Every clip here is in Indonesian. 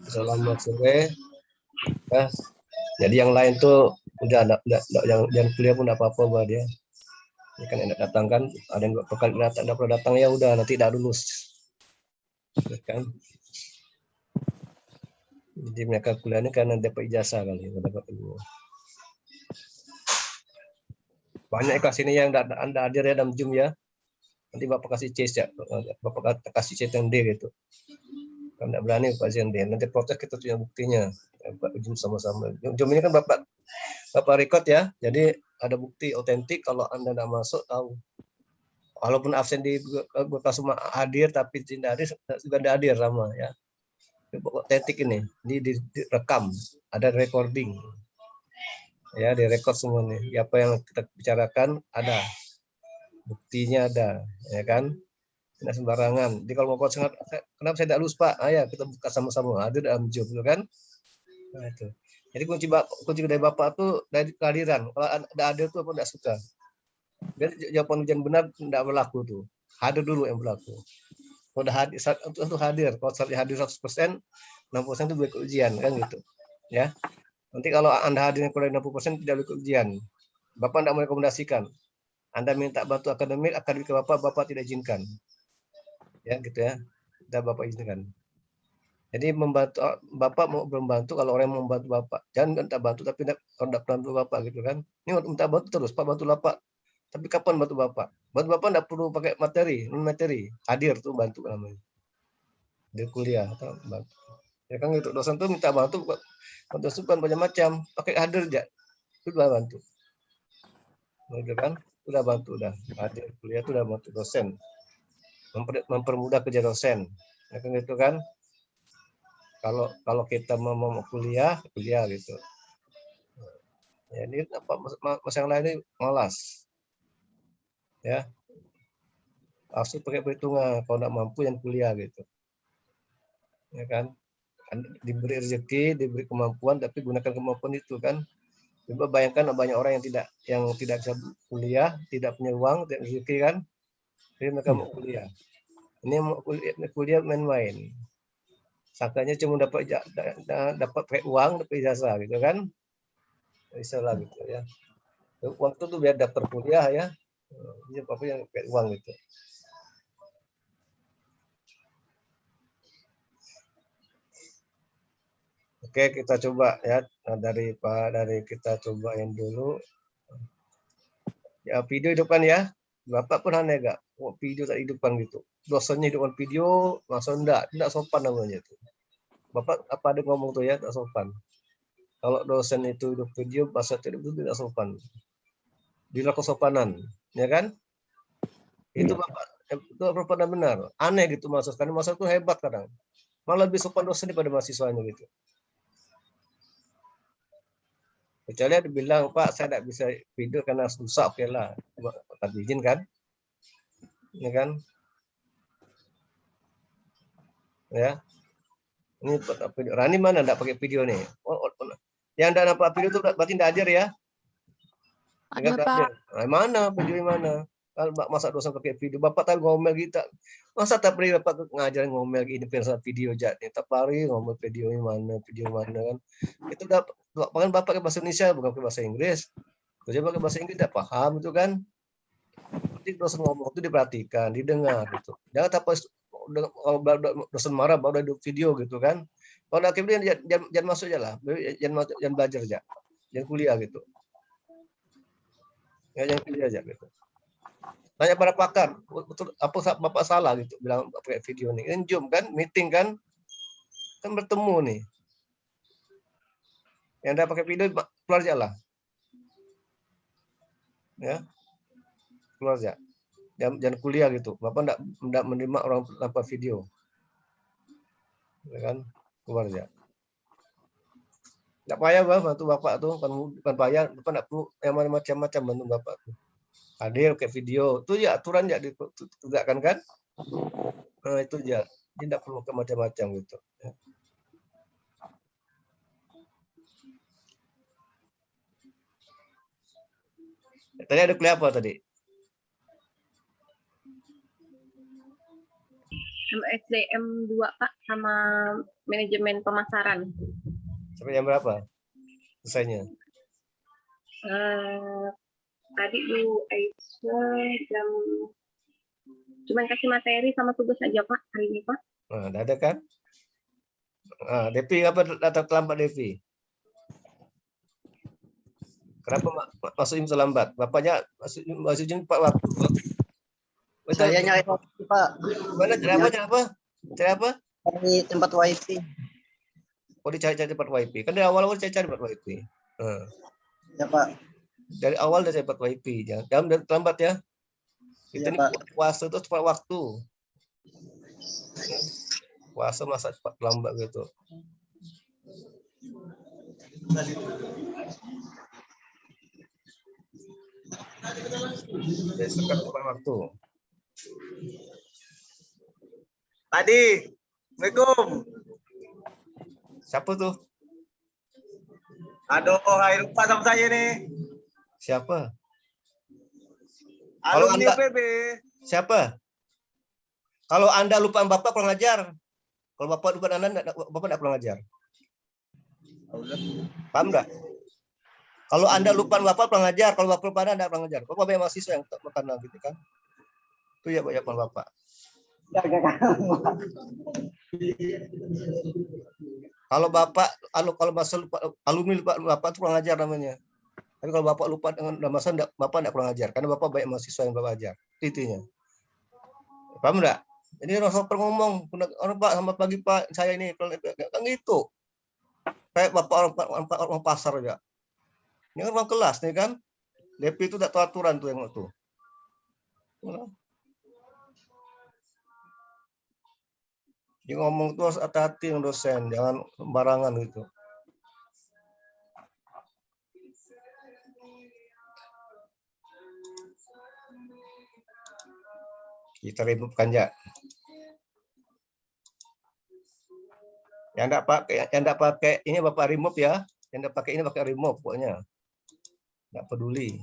Selamat sore. Nah, jadi yang lain tuh udah yang kuliah pun enggak apa-apa buat dia. Ini kan enak datang kan, ada yang bakal datang, enggak perlu datang ya udah nanti enggak lulus. Kan? Jadi mereka kuliahnya karena dapat ijazah kali, dapat ilmu. Banyak kelas ini yang Anda hadir ya dalam Zoom ya. Nanti Bapak kasih C ya, Bapak kasih C yang D gitu. Kalau tidak berani Pak Z D, nanti protes kita punya buktinya. Bapak Zoom sama-sama. Zoom ini kan Bapak record ya, jadi ada bukti otentik kalau Anda tidak masuk tahu. Walaupun absen di kelas cuma hadir tapi tidak hadir juga tidak hadir sama ya. Otentik ini direkam, ada recording. Ya, direkod semuanya. Apa yang kita bicarakan ada. Buktinya ada, ya kan? Tidak sembarangan. Jadi kalau mau kosong, kenapa saya tidak lulus Pak? Ya kita buka sama-sama. Ada dalam Zoom, kan? Nah, itu. Jadi kunci dari Bapak tuh dari kehadiran. Kalau ada hadir tuh apa tidak suka. Jadi jawaban ujian benar tidak berlaku tuh. Hadir dulu yang berlaku. Kalau udah hadir, untuk hadir. Kalau hadir 100%, 60% itu boleh ujian kan gitu. Ya. Nanti kalau Anda hadirnya kurang 60% tidak boleh ujian. Bapak tidak merekomendasikan. Anda minta bantu akademik Bapak tidak izinkan. Ya gitu ya. Tidak Bapak izinkan. Jadi membantu Bapak mau membantu kalau orang yang membantu Bapak. Jangan minta bantu tapi tidak bantu Bapak gitu kan. Ini minta bantu terus, Pak bantu Bapak. Tapi kapan bantu Bapak? Bantu Bapak tidak perlu pakai materi. Hadir tuh bantu namanya. Di kuliah atau bantu. Ya kan gitu. Dosen tuh minta bantu dosen kan macam-macam, pakai hadir aja. Itu udah bantu. Gitu kan? Udah bantu udah. Hadir kuliah itu udah bantu dosen. Mempermudah kerja dosen. Ya kan gitu kan? Kalau kita mau kuliah gitu. Jadi apa masa yang lain ini malas. Ya. Langsung pakai perhitungan kalau tidak mampu yang kuliah gitu. Ya kan? Diberi rezeki, diberi kemampuan tapi gunakan kemampuan itu kan. Coba bayangkan banyak orang yang tidak bisa kuliah, tidak punya uang, tidak rezeki kan. Jadi mereka mau kuliah. Ini mau kuliah main-main. Sangkanya cuma dapat pakai uang, dapat ijazah gitu kan. Bisa lah gitu ya. Uang itu tuh biar daftar kuliah ya. Ini apa yang pakai uang gitu. Oke, kita coba ya. Nah, dari kita cobain dulu. Ya, video hidupkan ya. Bapak pun aneh gak? Video tak hidupkan gitu. Dosennya hidupkan video, langsung enggak sopan namanya itu. Bapak apa ada ngomong tuh ya, tak sopan. Kalau dosen itu hidup video, bahasa tidak sopan. Bila kesopanan, ya kan? Itu Bapak itu benar. Aneh gitu mahasiswa. Karena mahasiswa itu hebat kadang. Malah lebih sopan dosen daripada mahasiswanya gitu. Kecuali ada bilang, Pak, saya tidak bisa video karena susah, oke lah. Pak izin kan? Ya kan? Ya. Ini Rani mana enggak pakai video nih? Yang enggak dapat video itu berarti enggak hadir ya? Enggak hadir. Nah, mana video mana? Kalau masa dosen pakai video, Bapak tahu ngomel kita. Masa tak beri Bapak ngajarin ngomel ini pengen video jatnya. Tak pari ngomel video mana kan. Itu bahkan Bapak pakai bahasa Indonesia bukan pakai bahasa Inggris. Kerja pakai bahasa Inggris tidak paham itu kan. Nanti dosen ngomong itu diperhatikan, didengar gitu. Jangan tak kalau dosen marah baru ada video gitu kan. Kalau ada kemudian jangan masuk aja lah, jangan belajar aja, jangan kuliah gitu. Ya, jangan kuliah aja gitu. Tanya para pakar, betul apa Bapak salah gitu bilang pakai video nih. Ini Zoom kan, meeting kan bertemu nih. Yang ada pakai video keluar aja lah. Ya, keluar aja. Jangan kuliah gitu. Bapak enggak menerima orang tanpa video. Ya kan, keluar aja. Enggak payah bantu Bapak tuh, bukan payah, Bapak enggak perlu yang macam-macam bantu Bapak tuh. Hadir kayak video, itu ya aturan ya ditegakkan kan? Nah, itu ya, tidak perlu ke macam-macam gitu. Tadi ada kuliah apa tadi? MSDM 2 Pak, sama manajemen pemasaran. Sampai jam berapa selesainya? Tadi Bu Aisyah jam cuman kasih materi sama tugas aja Pak hari ini Pak. Nah, udah ada kan? Devi apa datang terlambat Devi? Kenapa masuk jam terlambat? Bapaknya masuk jam 4 waktu. Saya nyari waktu, Pak. Mana cara apa? Cari tempat wifi. Oh, dicari-cari tempat wifi. Kan dari awal cari tempat wifi. Ya, Pak. Dari awal udah cari tempat wifi. Jangan terlambat ya. Kita ini puasa itu tepat waktu. Puasa masa cepat lambat gitu. Jadi sekat tepat waktu. Tadi, Assalamualaikum. Siapa tuh? Aduh, hai lupa sama saya nih. Siapa? Kalau Anda, PB. Siapa? Kalau Anda lupa Bapak kurang ajar. Kalau Bapak lupa Anda, Bapak tidak kurang ajar. Paham enggak? Kalau Anda lupa Bapak kurang ajar, kalau Bapak lupa Anda tidak kurang ajar. Bapak banyak mahasiswa yang makan gitu kan. Itu ya banyak Bapak. Kalau Bapak kalau masa lupa alumni lupa Bapak itu kurang ajar namanya. Tapi kalau Bapak lupa dengan masa Bapak tidak kurang ajar karena Bapak banyak mahasiswa yang Bapak ajar. Intinya. Paham enggak? Ini orang soper ngomong, orang Pak selamat pagi Pak, saya ini kan gitu. Kayak Bapak orang pasar aja. Ini kan orang kelas nih kan. DP itu tak tahu aturan tuh yang itu. Dia ngomong tuh harus hati-hati yang dosen, jangan sembarangan gitu. Kita remove-kan ya. Yang enggak pakai ini Bapak remove ya. Yang enggak pakai ini pakai remove pokoknya. Enggak peduli.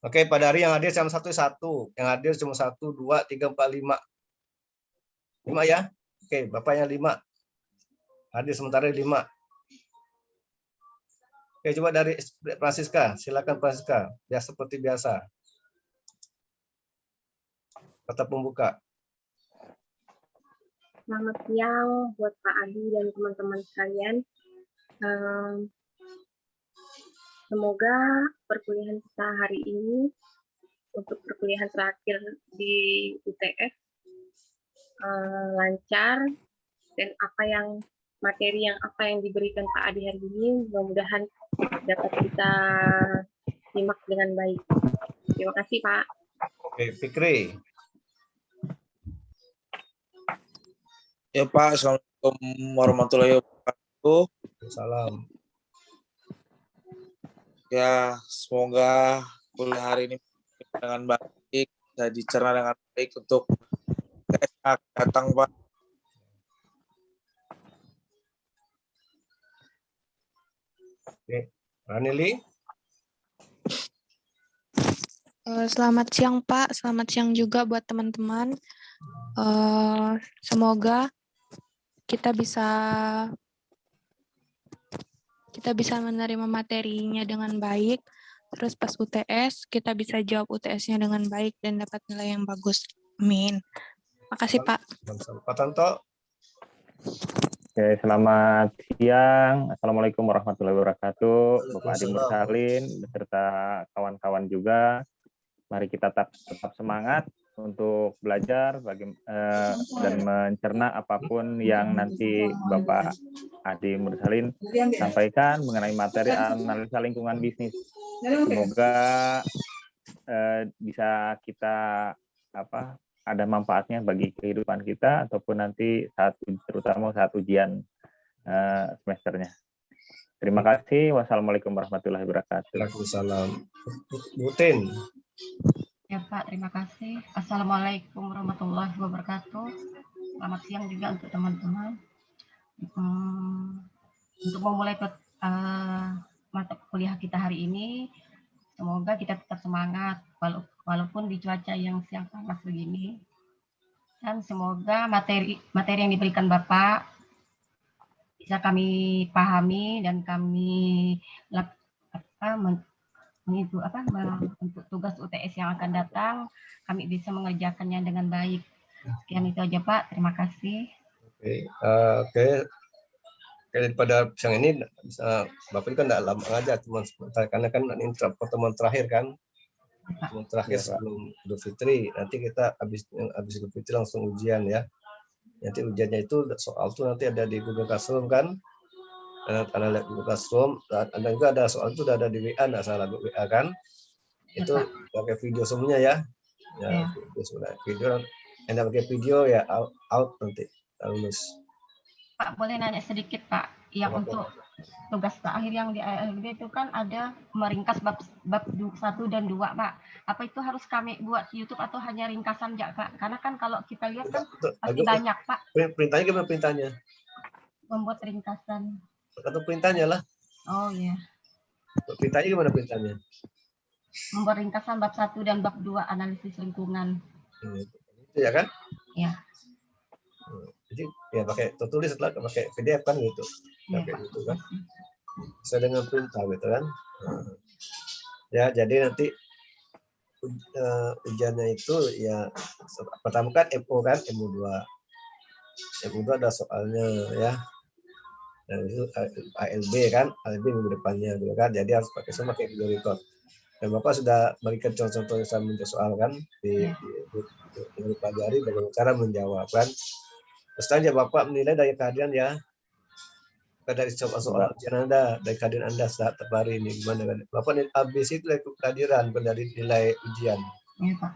Oke, pada hari yang hadir cuma satu. Yang hadir cuma 1, 2, 3, 4, 5. 5 ya. Oke, Bapaknya 5. Hadir sementara 5. Oke, coba dari Francisca. Silakan Francisca. Ya seperti biasa. Kata pembuka. Selamat siang buat Pak Adi dan teman-teman sekalian. Semoga perkuliahan kita hari ini untuk perkuliahan terakhir di UTS lancar dan materi yang diberikan Pak Adi hari ini mudah-mudahan dapat kita simak dengan baik. Terima kasih Pak. Oke, Fikri. Ya Pak, Assalamualaikum warahmatullahi wabarakatuh. Salam. Ya, semoga kuliah hari ini dengan baik, bisa dicerna dengan baik untuk datang Pak. Oke, Ranili. Selamat siang Pak, selamat siang juga buat teman-teman. Semoga kita bisa menerima materinya dengan baik. Terus pas UTS kita bisa jawab UTS-nya dengan baik dan dapat nilai yang bagus. Amin. Makasih Pak. Pak Tanto. Oke, selamat siang. Assalamualaikum warahmatullahi wabarakatuh. Bapak Adi Mursalin beserta kawan-kawan juga. Mari kita tetap semangat untuk belajar dan mencerna apapun yang nanti Bapak Adi Mursalin sampaikan mengenai materi analisa lingkungan bisnis. Semoga bisa kita ada manfaatnya bagi kehidupan kita ataupun nanti terutama saat ujian semesternya. Terima kasih. Wassalamualaikum warahmatullahi wabarakatuh. Waalaikumsalam. Butin. Ya Pak, terima kasih. Assalamualaikum warahmatullahi wabarakatuh. Selamat siang juga untuk teman-teman. Untuk memulai mata kuliah kita hari ini, semoga kita tetap semangat walaupun di cuaca yang siang panas begini. Dan semoga materi yang diberikan Bapak bisa kami pahami dan kami untuk tugas UTS yang akan datang, kami bisa mengerjakannya dengan baik. Sekian itu aja Pak, terima kasih. Oke. Daripada siang ini Bapak ini kan tidak lama aja, cuma sebentar karena kan ini pertemuan terakhir kan, pertemuan terakhir sebelum Idul Fitri. Nanti kita habis Idul Fitri langsung ujian ya. Nanti ujiannya itu soal tuh nanti ada di Google Classroom kan, ada lihat Google Classroom, ada juga ada soal itu udah ada di WA, nggak salah WA kan, itu pakai video semuanya ya, video yang pakai video ya out nanti lulus. Pak, boleh nanya sedikit Pak, yang untuk tugas terakhir yang di ALB itu kan ada meringkas bab 1 dan 2 Pak. Apa itu harus kami buat YouTube atau hanya ringkasan aja Pak? Karena kan kalau kita lihat kan pasti banyak Pak. Perintahnya gimana perintahnya? Membuat ringkasan. Atau perintahnya lah. Oh iya. Perintahnya gimana perintahnya? Membuat ringkasan bab 1 dan bab 2 analisis lingkungan. Itu ya kan? Iya. Jadi ya pakai tertulis setelah pakai PDF kan gitu, pakai gitu kan, sesuai dengan perintah gitu kan. Ya jadi nanti ujiannya itu ya pertama kan MO kan, MO2 ada soalnya ya, dan itu ALB kan, ALB minggu depannya gitu kan, jadi harus pakai semua kayak video record. Dan Bapak sudah berikan contoh-contoh yang menjawab soal kan di pelajari bagaimana cara menjawab kan. Terus aja Bapak menilai dari kehadiran ya, dari soal ujian Anda, dari kehadiran Anda saat hari ini gimana kan? Bapak ABC itu dari kehadiran, bukan dari nilai ujian. Iya Pak.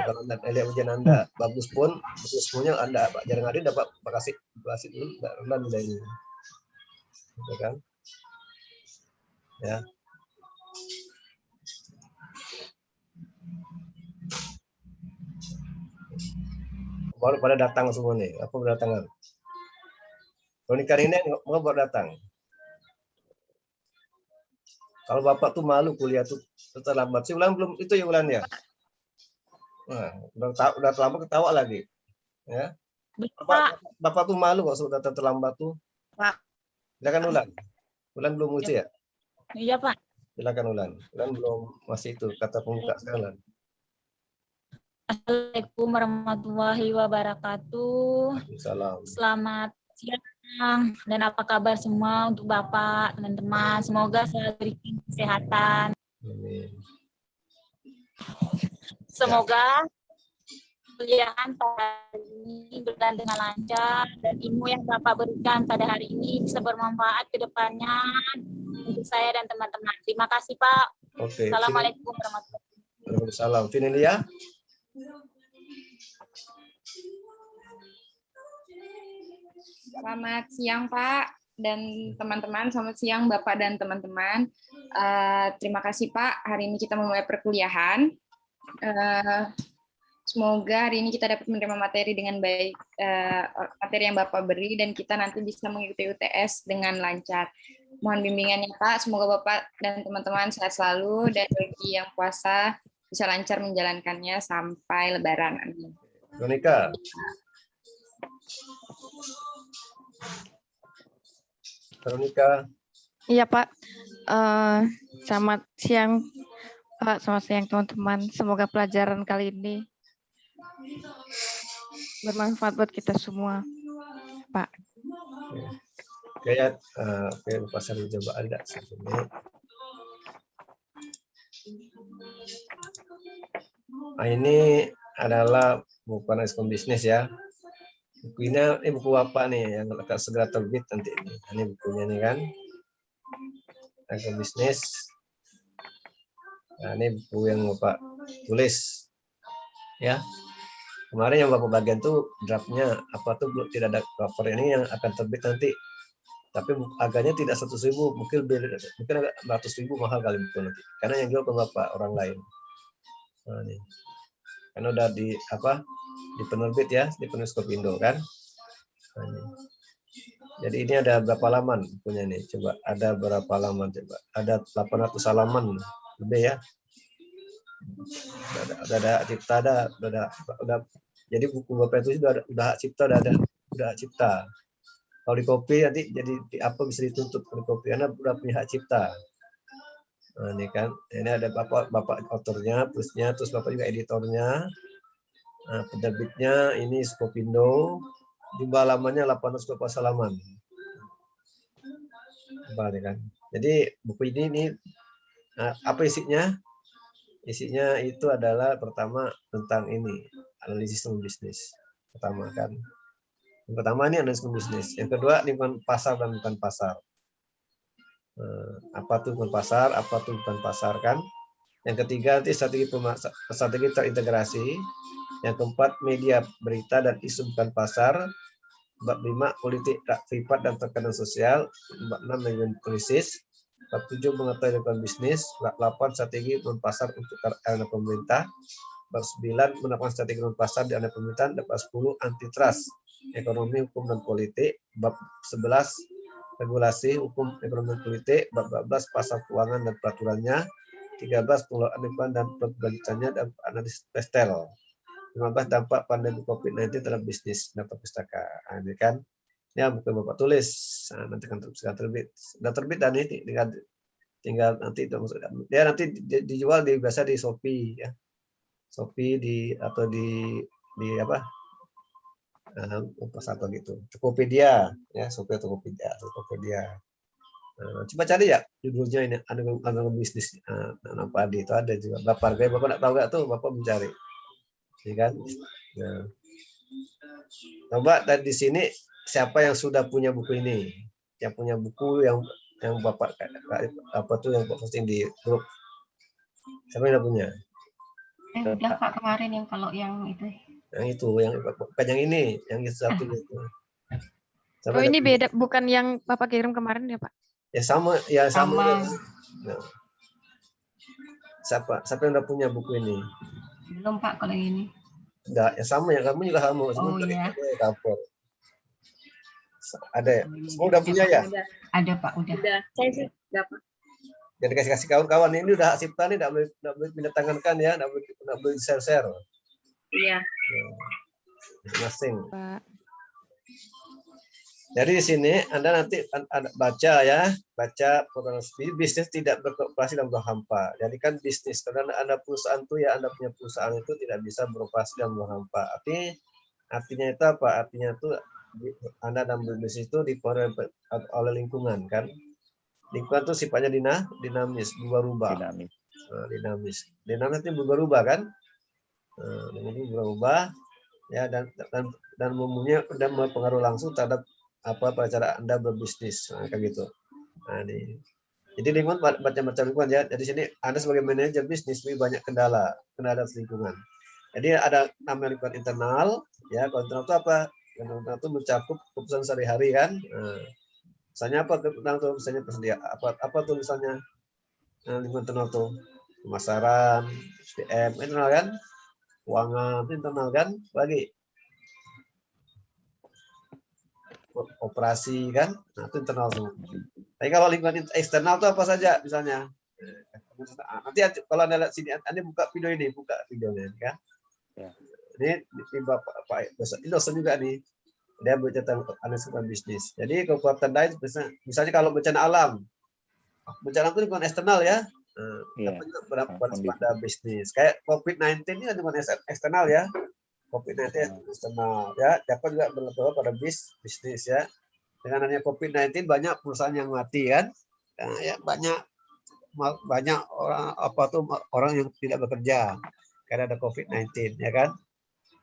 Kalau nilai ujian Anda bagus pun, semuanya Anda jarang hadir dapat kasih dulu, nggak rendah nilainya, gitu kan? Ya. Baru pada datang semua nih, apa berdatangan? Monika ini mau baru datang. Kalau Bapak tuh malu kuliah tuh terlambat. Si Ulan belum itu ya Ulan ya? Nah, udah terlambat ketawa lagi. Ya. Bapak tuh malu kok sudah terlambat tuh. Pak. Silakan Ulan. Ulan belum uji ya? Iya Pak. Silakan Ulan. Ulan belum masih itu kata pembuka sekarang. Assalamualaikum warahmatullahi wabarakatuh. Salam. Selamat siang dan apa kabar semua untuk Bapak, teman-teman. Semoga selalu diberikan kesehatan. Amin. Semoga kuliahan pada hari ini berjalan dengan lancar dan ilmu yang Bapak berikan pada hari ini bisa bermanfaat ke depannya untuk saya dan teman-teman. Terima kasih Pak. Oke. Assalamualaikum warahmatullahi wabarakatuh. Waalaikumsalam. Finelia? Selamat siang Pak dan teman-teman. Selamat siang Bapak dan teman-teman. Terima kasih Pak. Hari ini kita memulai perkuliahan. Semoga hari ini kita dapat menerima materi dengan baik, materi yang Bapak beri, dan kita nanti bisa mengikuti UTS dengan lancar. Mohon bimbingannya Pak. Semoga Bapak dan teman-teman sehat selalu, dan bagi yang puasa bisa lancar menjalankannya sampai Lebaran. Amin. Monika. Monika. Iya Pak. Selamat siang Pak, selamat siang teman-teman. Semoga pelajaran kali ini bermanfaat buat kita semua, Pak. Kayak pasar coba ada sini. Nah, ini adalah buku analisis bisnis ya. Bukunya ini buku apa nih yang akan segera terbit nanti ini. Ini bukunya nih kan. Analisis bisnis. Nah, ini buku yang Bapak tulis. Ya. Kemarin yang Bapak bagian tuh draftnya apa tuh belum tidak ada cover ini yang akan terbit nanti. Tapi harganya tidak 100.000, mungkin agak 100.000 mahal kali buku nanti. Karena yang jual ke Bapak orang lain. Nah, ini. Karena udah di penerbit ya, di penulis Kopindo kan. Nah, ini. Jadi ini ada berapa halaman bukunya nih? Coba ada berapa halaman coba? Ada 800 halaman lebih ya. Udah ada hak cipta, udah. Jadi buku Bapak itu udah hak cipta, udah hak cipta. Kalau di copy nanti jadi apa bisa dituntut di copy karena udah punya hak cipta. Nah, ini kan, ini ada bapak autornya, terusnya, terus bapak juga editornya. Nah, penerbitnya ini Skopindo, jumlah halamannya 800 halaman. Kan. Jadi buku ini apa isinya? Isinya itu adalah pertama tentang ini analisis bisnis. Pertama kan. Yang pertama ini analisis bisnis. Yang kedua lingkungan pasar dan bukan pasar. Apa tuh bukan pasar? Apa tuh bukan pasar kan? Yang ketiga nanti strategi terintegrasi. Yang keempat media berita dan isu bukan pasar. Bab 5 politik privat dan tekanan sosial. Bab 6 manajemen krisis. Bab 7 mengetahui lingkungan bisnis. Bab 8 strategi non pasar untuk area pemerintah. Bab 9 menerapkan strategi non pasar di area pemerintahan. Bab 10 antitrust, ekonomi, hukum dan politik. Bab 11 regulasi, hukum, ekonomi dan politik. Bab 12 pasar keuangan dan peraturannya. 13 pengelolaan lingkungan dan berkelanjutannya dan analisis testel. 15 dampak pandemi COVID-19 terhadap bisnis dan pustaka. Ini kan, ya bukan Bapak tulis. Nanti kan terbit. Sudah terbit dan ini tinggal nanti dia nanti dijual biasa di Shopee ya. Shopee atau di apa? Apa gitu. Tokopedia ya, Shopee atau Tokopedia. Coba cari ya judulnya ini ada bisnis apa itu ada juga. Berapa harganya Bapak enggak tahu enggak tuh Bapak mencari. Ya kan? Nah. Coba di sini siapa yang sudah punya buku ini? Yang punya buku yang Bapak apa tuh yang posting di grup? Siapa yang udah punya? Udah Pak kemarin yang kalau yang itu. Yang itu, yang bukan yang ini, yang satu itu. Oh ini beda, bukan yang Bapak kirim kemarin ya Pak? Ya sama, ya sama. Nah. Siapa yang udah punya buku ini? Belum Pak kalau yang ini. Enggak, ya sama ya, kamu juga sama. Oh iya. Ada ya? Semua udah punya ya? Ada Pak, udah. Udah, saya sih dapat. Jadi kasih kawan-kawan ini udah hak cipta nih, enggak boleh pindah tangankan ya, enggak boleh share. Iya. Masing. Jadi di sini Anda nanti baca ya, baca bisnis tidak beroperasi dalam ruang hampa. Jadi kan bisnis karena Anda perusahaan tuh ya, Anda punya perusahaan itu tidak bisa beroperasi dalam ruang hampa. Artinya itu apa? Artinya itu Anda dalam bisnis itu dipengaruhi oleh lingkungan kan. Lingkungan itu sifatnya dinamis, berubah-ubah. Dinamis itu berubah-ubah kan? Berubah ya dan mempengaruhi langsung terhadap pada cara Anda berbisnis kayak gitu. Nah, ini. Jadi lingkungan macam-macam lingkungan ya. Jadi sini Anda sebagai manajer bisnis lebih banyak kendala lingkungan. Jadi ada namanya lingkungan internal ya. Kalau internal itu apa? Internal itu mencakup keputusan sehari-hari kan. Nah, misalnya apa tentang tuh misalnya apa tuh misalnya lingkungan internal tuh pemasaran, SDM internal kan, keuangan internal kan, lagi operasi kan, nah itu internal semua. Tapi kalau lingkungan eksternal itu apa saja misalnya. Nanti kalau Anda lihat sini, Anda buka videonya kan. Ya. Ini Pak dosen juga nih. Dia bercerita analisis bisnis. Jadi kekuatan lain misalnya kalau bencana alam itu lingkungan eksternal ya. Tapi juga pada bisnis. Kayak COVID-19 ini lingkungan eksternal ya. COVID-19 eksternal ya, dapat juga berlebihan pada bisnis ya. Dengan adanya COVID-19 banyak perusahaan yang mati kan, ya banyak orang yang tidak bekerja karena ada COVID-19 ya kan.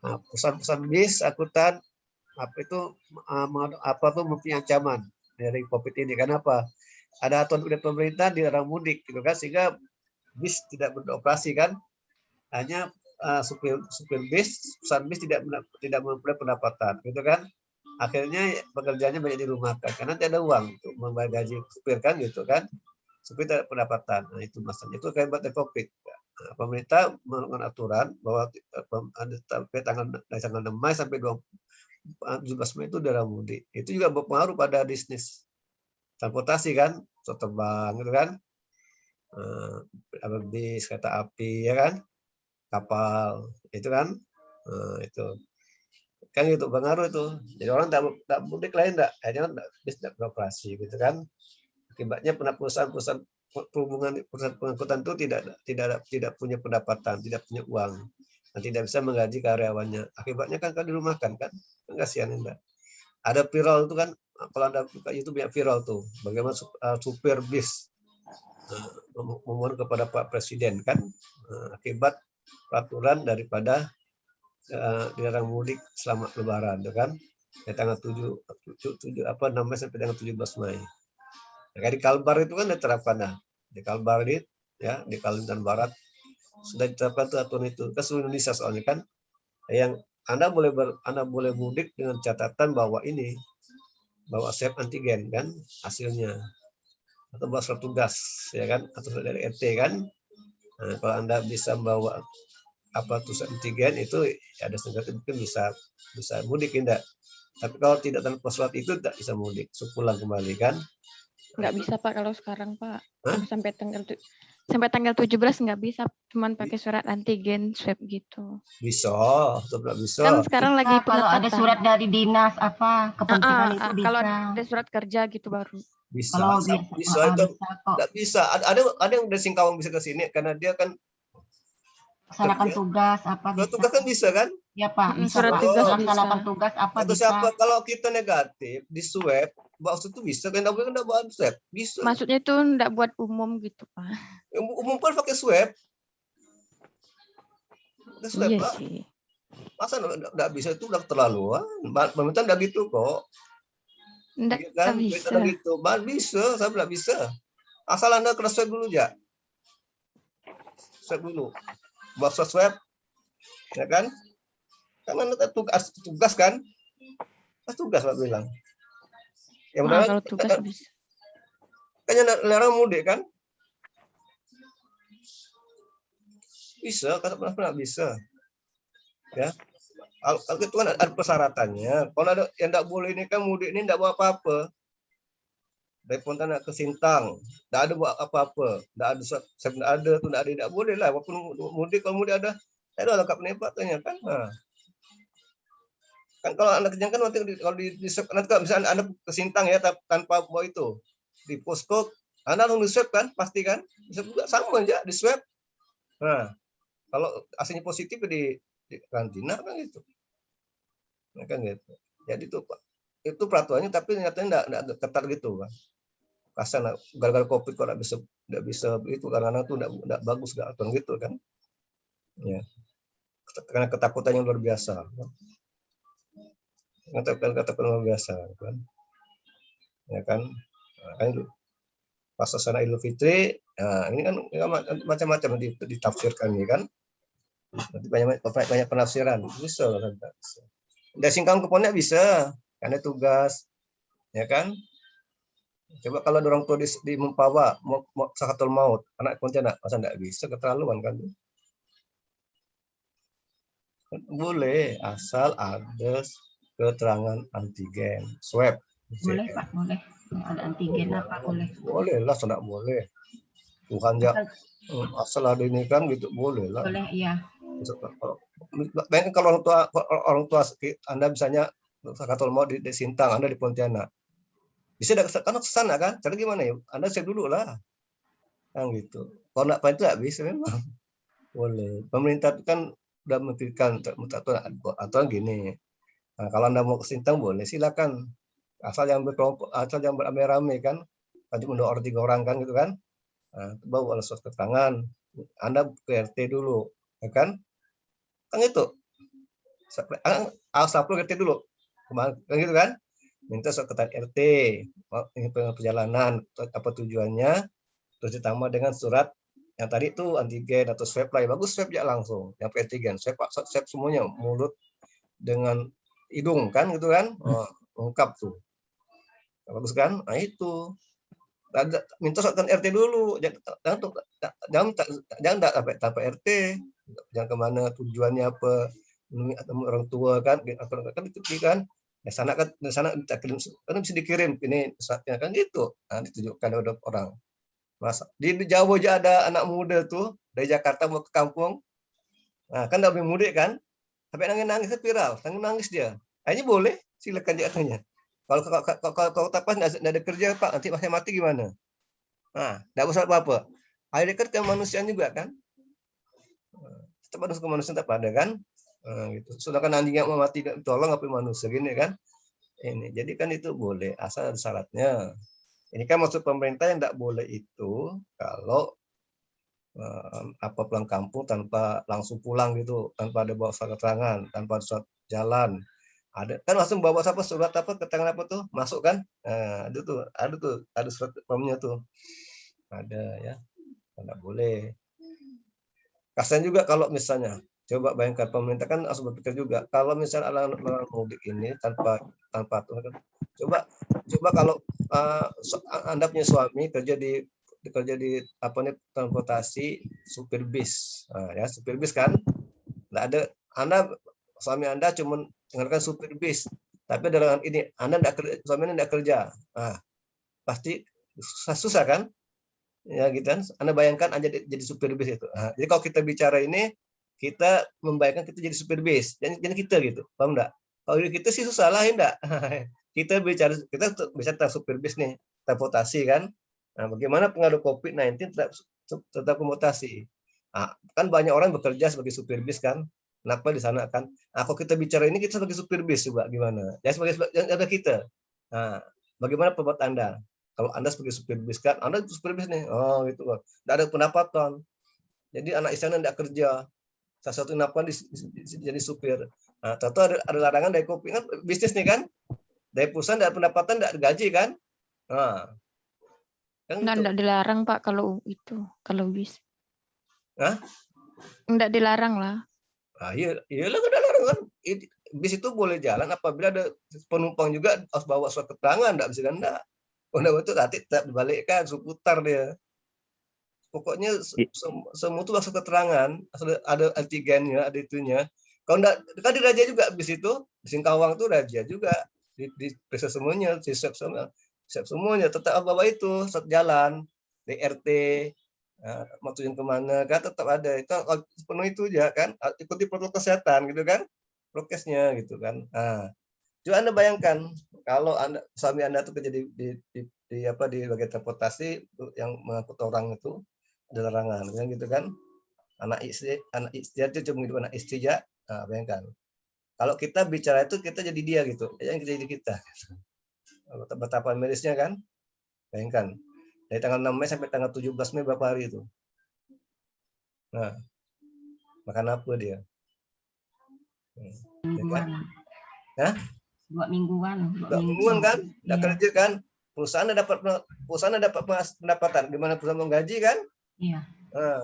Nah, perusahaan bis, akutan mempunyai ancaman dari COVID ini. Kenapa? Ada aturan dari pemerintah dilarang mudik gitu kan, sehingga bis tidak beroperasi kan. Hanya supir bis, perusahaan bis tidak memperoleh pendapatan, gitu kan? Akhirnya pekerjaannya banyak dirumahkan karena tidak ada uang untuk membayar gaji supir kan, gitu kan? Supir tidak pendapatan. Nah itu masalahnya itu kayak buat COVID. Nah, pemerintah melakukan aturan bahwa sampai tanggal 6 Mei sampai 17 Mei itu dalam mudik. Itu juga berpengaruh pada bisnis transportasi kan, pesawat terbang, gitu kan? Bis, kereta api, ya kan? kapal, itu kan, itu kan itu pengaruh itu. Jadi orang tak mudik lain akhirnya tidak beroperasi, gitu kan. Akibatnya perusahaan perhubungan, perusahaan pengangkutan itu tidak punya pendapatan, tidak punya uang, dan tidak bisa menggaji karyawannya. Akibatnya kan dirumahkan kan kasihan enggak. Ada viral itu kan, kalau Anda buka YouTube yang viral tuh, bagaimana supir bis memohon kepada Pak Presiden kan, akibat peraturan daripada dilarang mudik selama Lebaran, kan, ya, tanggal 7 apa namanya sampai tanggal 17 Mei. Nah, di Kalbar itu kan diterapkan, di Kalbar ya, di Kalimantan Barat sudah diterapkan tuh aturan itu ke seluruh Indonesia soalnya kan, yang Anda boleh mudik dengan catatan bahwa bawa swab antigen kan hasilnya, atau bawa surat tugas ya kan, atau dari RT kan. Nah, kalau Anda bisa bawa swab antigen itu ada setengah mungkin bisa mudik enggak. Tapi kalau tidak tanpa surat itu tidak bisa mudik, pulang kembali kan. Nggak bisa Pak kalau sekarang Pak. Hah? Sampai tanggal 17 nggak bisa, cuman pakai surat antigen swab gitu. Bisa, atau tidak bisa. Kan sekarang lagi Kalau ada pengetatan. surat dari dinas apa kepentingan itu bisa. Kalau ada surat kerja gitu baru. Bisa, Kalau bisa itu bisa kok. tidak bisa. Ada yang dari Singkawang bisa ke sini karena dia kan Laksanakan tugas apa surat bisa. tugas kan bisa kan? Ya Pak, bisa Surat Pak. tugas Laksanakan bisa. tugas apa Atau bisa. siapa kalau kita negatif di swab, maksud itu bisa kan, tidak bawa swab bisa. Maksudnya itu nggak buat umum gitu Pak. Umum kan pakai swab. Pakai swab Iya Pak. sih. Masa tidak bisa, itu udah terlaluan. Pemerintah tidak gitu kok. Nggak Kan bisa. tidak gitu. Bisa, saya tidak bisa. Asal Anda kena swab dulu ya. Swab dulu. Buat swab, ya kan? Karena Anda tugas kan? Tugas Pak bilang. Yang benar Kalau tugas bisa. kayaknya larang mudik kan? Bisa, kenapa bisa? Ya, kalau itu kan ada persyaratannya. Kalau ada yang tidak boleh ini kan mudik ini tidak bawa apa-apa. Dari Pontianak ke Sintang, tidak ada bawa apa-apa, tidak ada swab, tidak boleh lah. Walaupun mudik, kalau mudik ada lengkap penempatannya kan. Nah. Kan kalau Anda kerjakan nanti kalau di swab, nanti kalau misalnya Anda ke Sintang ya tanpa bawa itu di posko, Anda langsung di swab kan, pasti kan? Di swab juga sama aja di swab. Nah, kalau hasilnya positif di karantina kan gitu. Nah, kan gitu. Jadi itu Pak, itu peraturannya tapi nyatanya enggak ketat gitu kan. Kasian gara-gara Covid kok enggak bisa itu karena itu enggak bagus enggak aturan gitu kan. Ya. Karena ketakutan yang luar biasa. Katakan luar biasa kan. Ya kan? Nah, kan itu. Pas suasana Idul Fitri, nah ini kan macam-macam ditafsirkan ini kan. Nanti banyak penafsiran. Bisa. Dari Singkawang ke Pontianak bisa, karena tugas, ya kan? Coba kalau orang tua di Mempawah mau sakatul maut, anak Pontianak, masa enggak bisa, keterlaluan kan? Boleh, asal ada keterangan antigen, swab. Boleh Pak, boleh. Ada antigen apa boleh. Boleh lah, tidak boleh. Tuhan ya, asal ada ini kan gitu, boleh lah. Boleh, iya. Bayangkan kalau orang tua Anda misalnya sakatul maut di Sintang, Anda di Pontianak. Bisa karena kesana kan? Cara gimana ya? Anda cek dulu lah. Kan gitu. Kalau enggak itu enggak bisa memang. Boleh. Pemerintah itu kan sudah memberikan aturan gini. Nah, kalau Anda mau ke Sintang boleh, silakan. Asal yang berkelompok, asal yang beramai-ramai kan. Nanti mendua orang 3 orang kan gitu kan. Nah, bawa surat keterangan. Anda ke RT dulu, ya kan? Kan itu. Asal RT dulu. Kan gitu kan? Minta surat keterangan RT, ini perjalanan, apa tujuannya, terus ditambah dengan surat yang tadi itu antigen atau swab lah. Bagus swab ya langsung, yang antigen, swab semuanya, mulut dengan hidung kan gitu kan, lengkap tuh. Bagus kan? Nah itu. Minta surat RT dulu, jangan tanpa RT, jangan kemana tujuannya apa, orang tua kan itu kan. Di sana kan bisa dikirim ini saatnya kan gitu. Nah, ditunjukkan oleh orang. Masa di Jawa aja ada anak muda tuh dari Jakarta mau ke kampung. Nah, kan nggak boleh mudik kan? Sampai nangis-nangis viral, nangis dia. Akhirnya boleh, silakan katanya. Kalau tapas nggak ada kerja Pak, nanti saya mati gimana? Nah, nggak usah apa-apa. Akhirnya kan kemanusiaan juga kan? Tetap ada kemanusiaan tetap ada kan? Gitu. Sedangkan anjing yang mau mati tolong apa manusia gini kan? Ini, jadi kan itu boleh asal ada syaratnya. Ini kan maksud pemerintah yang tidak boleh itu kalau apa pulang kampung tanpa langsung pulang gitu, tanpa ada bawa surat keterangan, tanpa ada surat jalan. Ada kan langsung bawa apa surat apa keterangan apa tuh masuk kan? Nah, ada surat formnya tuh. Ada ya. Tidak boleh. Kasian juga kalau misalnya coba bayangkan pemerintah kan harus berpikir juga kalau misalnya orang mudik ini tanpa coba kalau Anda punya suami kerja di apa nih transportasi supir bis, ya supir bis kan, nggak ada suami Anda cuma dengarkan supir bis, tapi dengan ini Anda suami Anda tidak kerja, pasti susah kan, ya gitu kan. Anda bayangkan Anda jadi supir bis itu. Jadi kalau kita bicara ini kita membayangkan kita jadi supir bis, jadi kita gitu, paham enggak? Kalau kita sih susah lah, enggak. Kita bisa tentang supir bis nih, transportasi kan. Nah, bagaimana pengaruh COVID-19 terhadap transportasi? Kan banyak orang bekerja sebagai supir bis kan. Kenapa di sana kan? Kalau kita bicara ini kita sebagai supir bis juga gimana? Ya sebagai ada kita. Nah, bagaimana pendapat Anda? Kalau Anda sebagai supir bis kan, Anda supir bis nih. Oh, gitu loh. Enggak ada pendapatan. Jadi anak istri Anda enggak kerja. Salah satu kenapa jadi supir. Nah, tentu ada larangan dari kopi kan bisnis nih kan, dari perusahaan ada pendapatan tidak gaji kan, kan Enggak dilarang Pak kalau itu, kalau bis. Hah? Enggak dilarang lah. Iyalah udah larang kan, bis itu boleh jalan apabila ada penumpang juga harus bawa surat keterangan, enggak bisa enggak. Udah betul nanti tetap dibalikkan, putar dia. Pokoknya semua itu masuk keterangan, ada antigennya, ada itunya. Kalau enggak, kan di Raja juga habis itu, di Singkawang tuh Raja juga, di periksa semuanya, di swab semuanya, tetap bawa itu, saat jalan, di RT, mau tujuan kemana, kan tetap ada. Itu penuh itu ya kan, ikuti protokol kesehatan gitu kan, prokesnya gitu kan. Nah, coba Anda bayangkan, kalau suami Anda tuh kerja di bagian transportasi yang mengangkut orang itu, ada larangan kan gitu kan, anak istri itu cuma hidup anak istri ya. Bayangkan kalau kita bicara itu kita jadi dia gitu, yang jadi kita betapa mirisnya kan. Bayangkan dari tanggal 6 Mei sampai tanggal 17 Mei berapa hari itu. Nah, makan apa dia? Mingguan. Hah? 2 mingguan. 2 mingguan kan, nggak kerja kan, perusahaan dapat pendapatan, gimana perusahaan menggaji kan? Iya.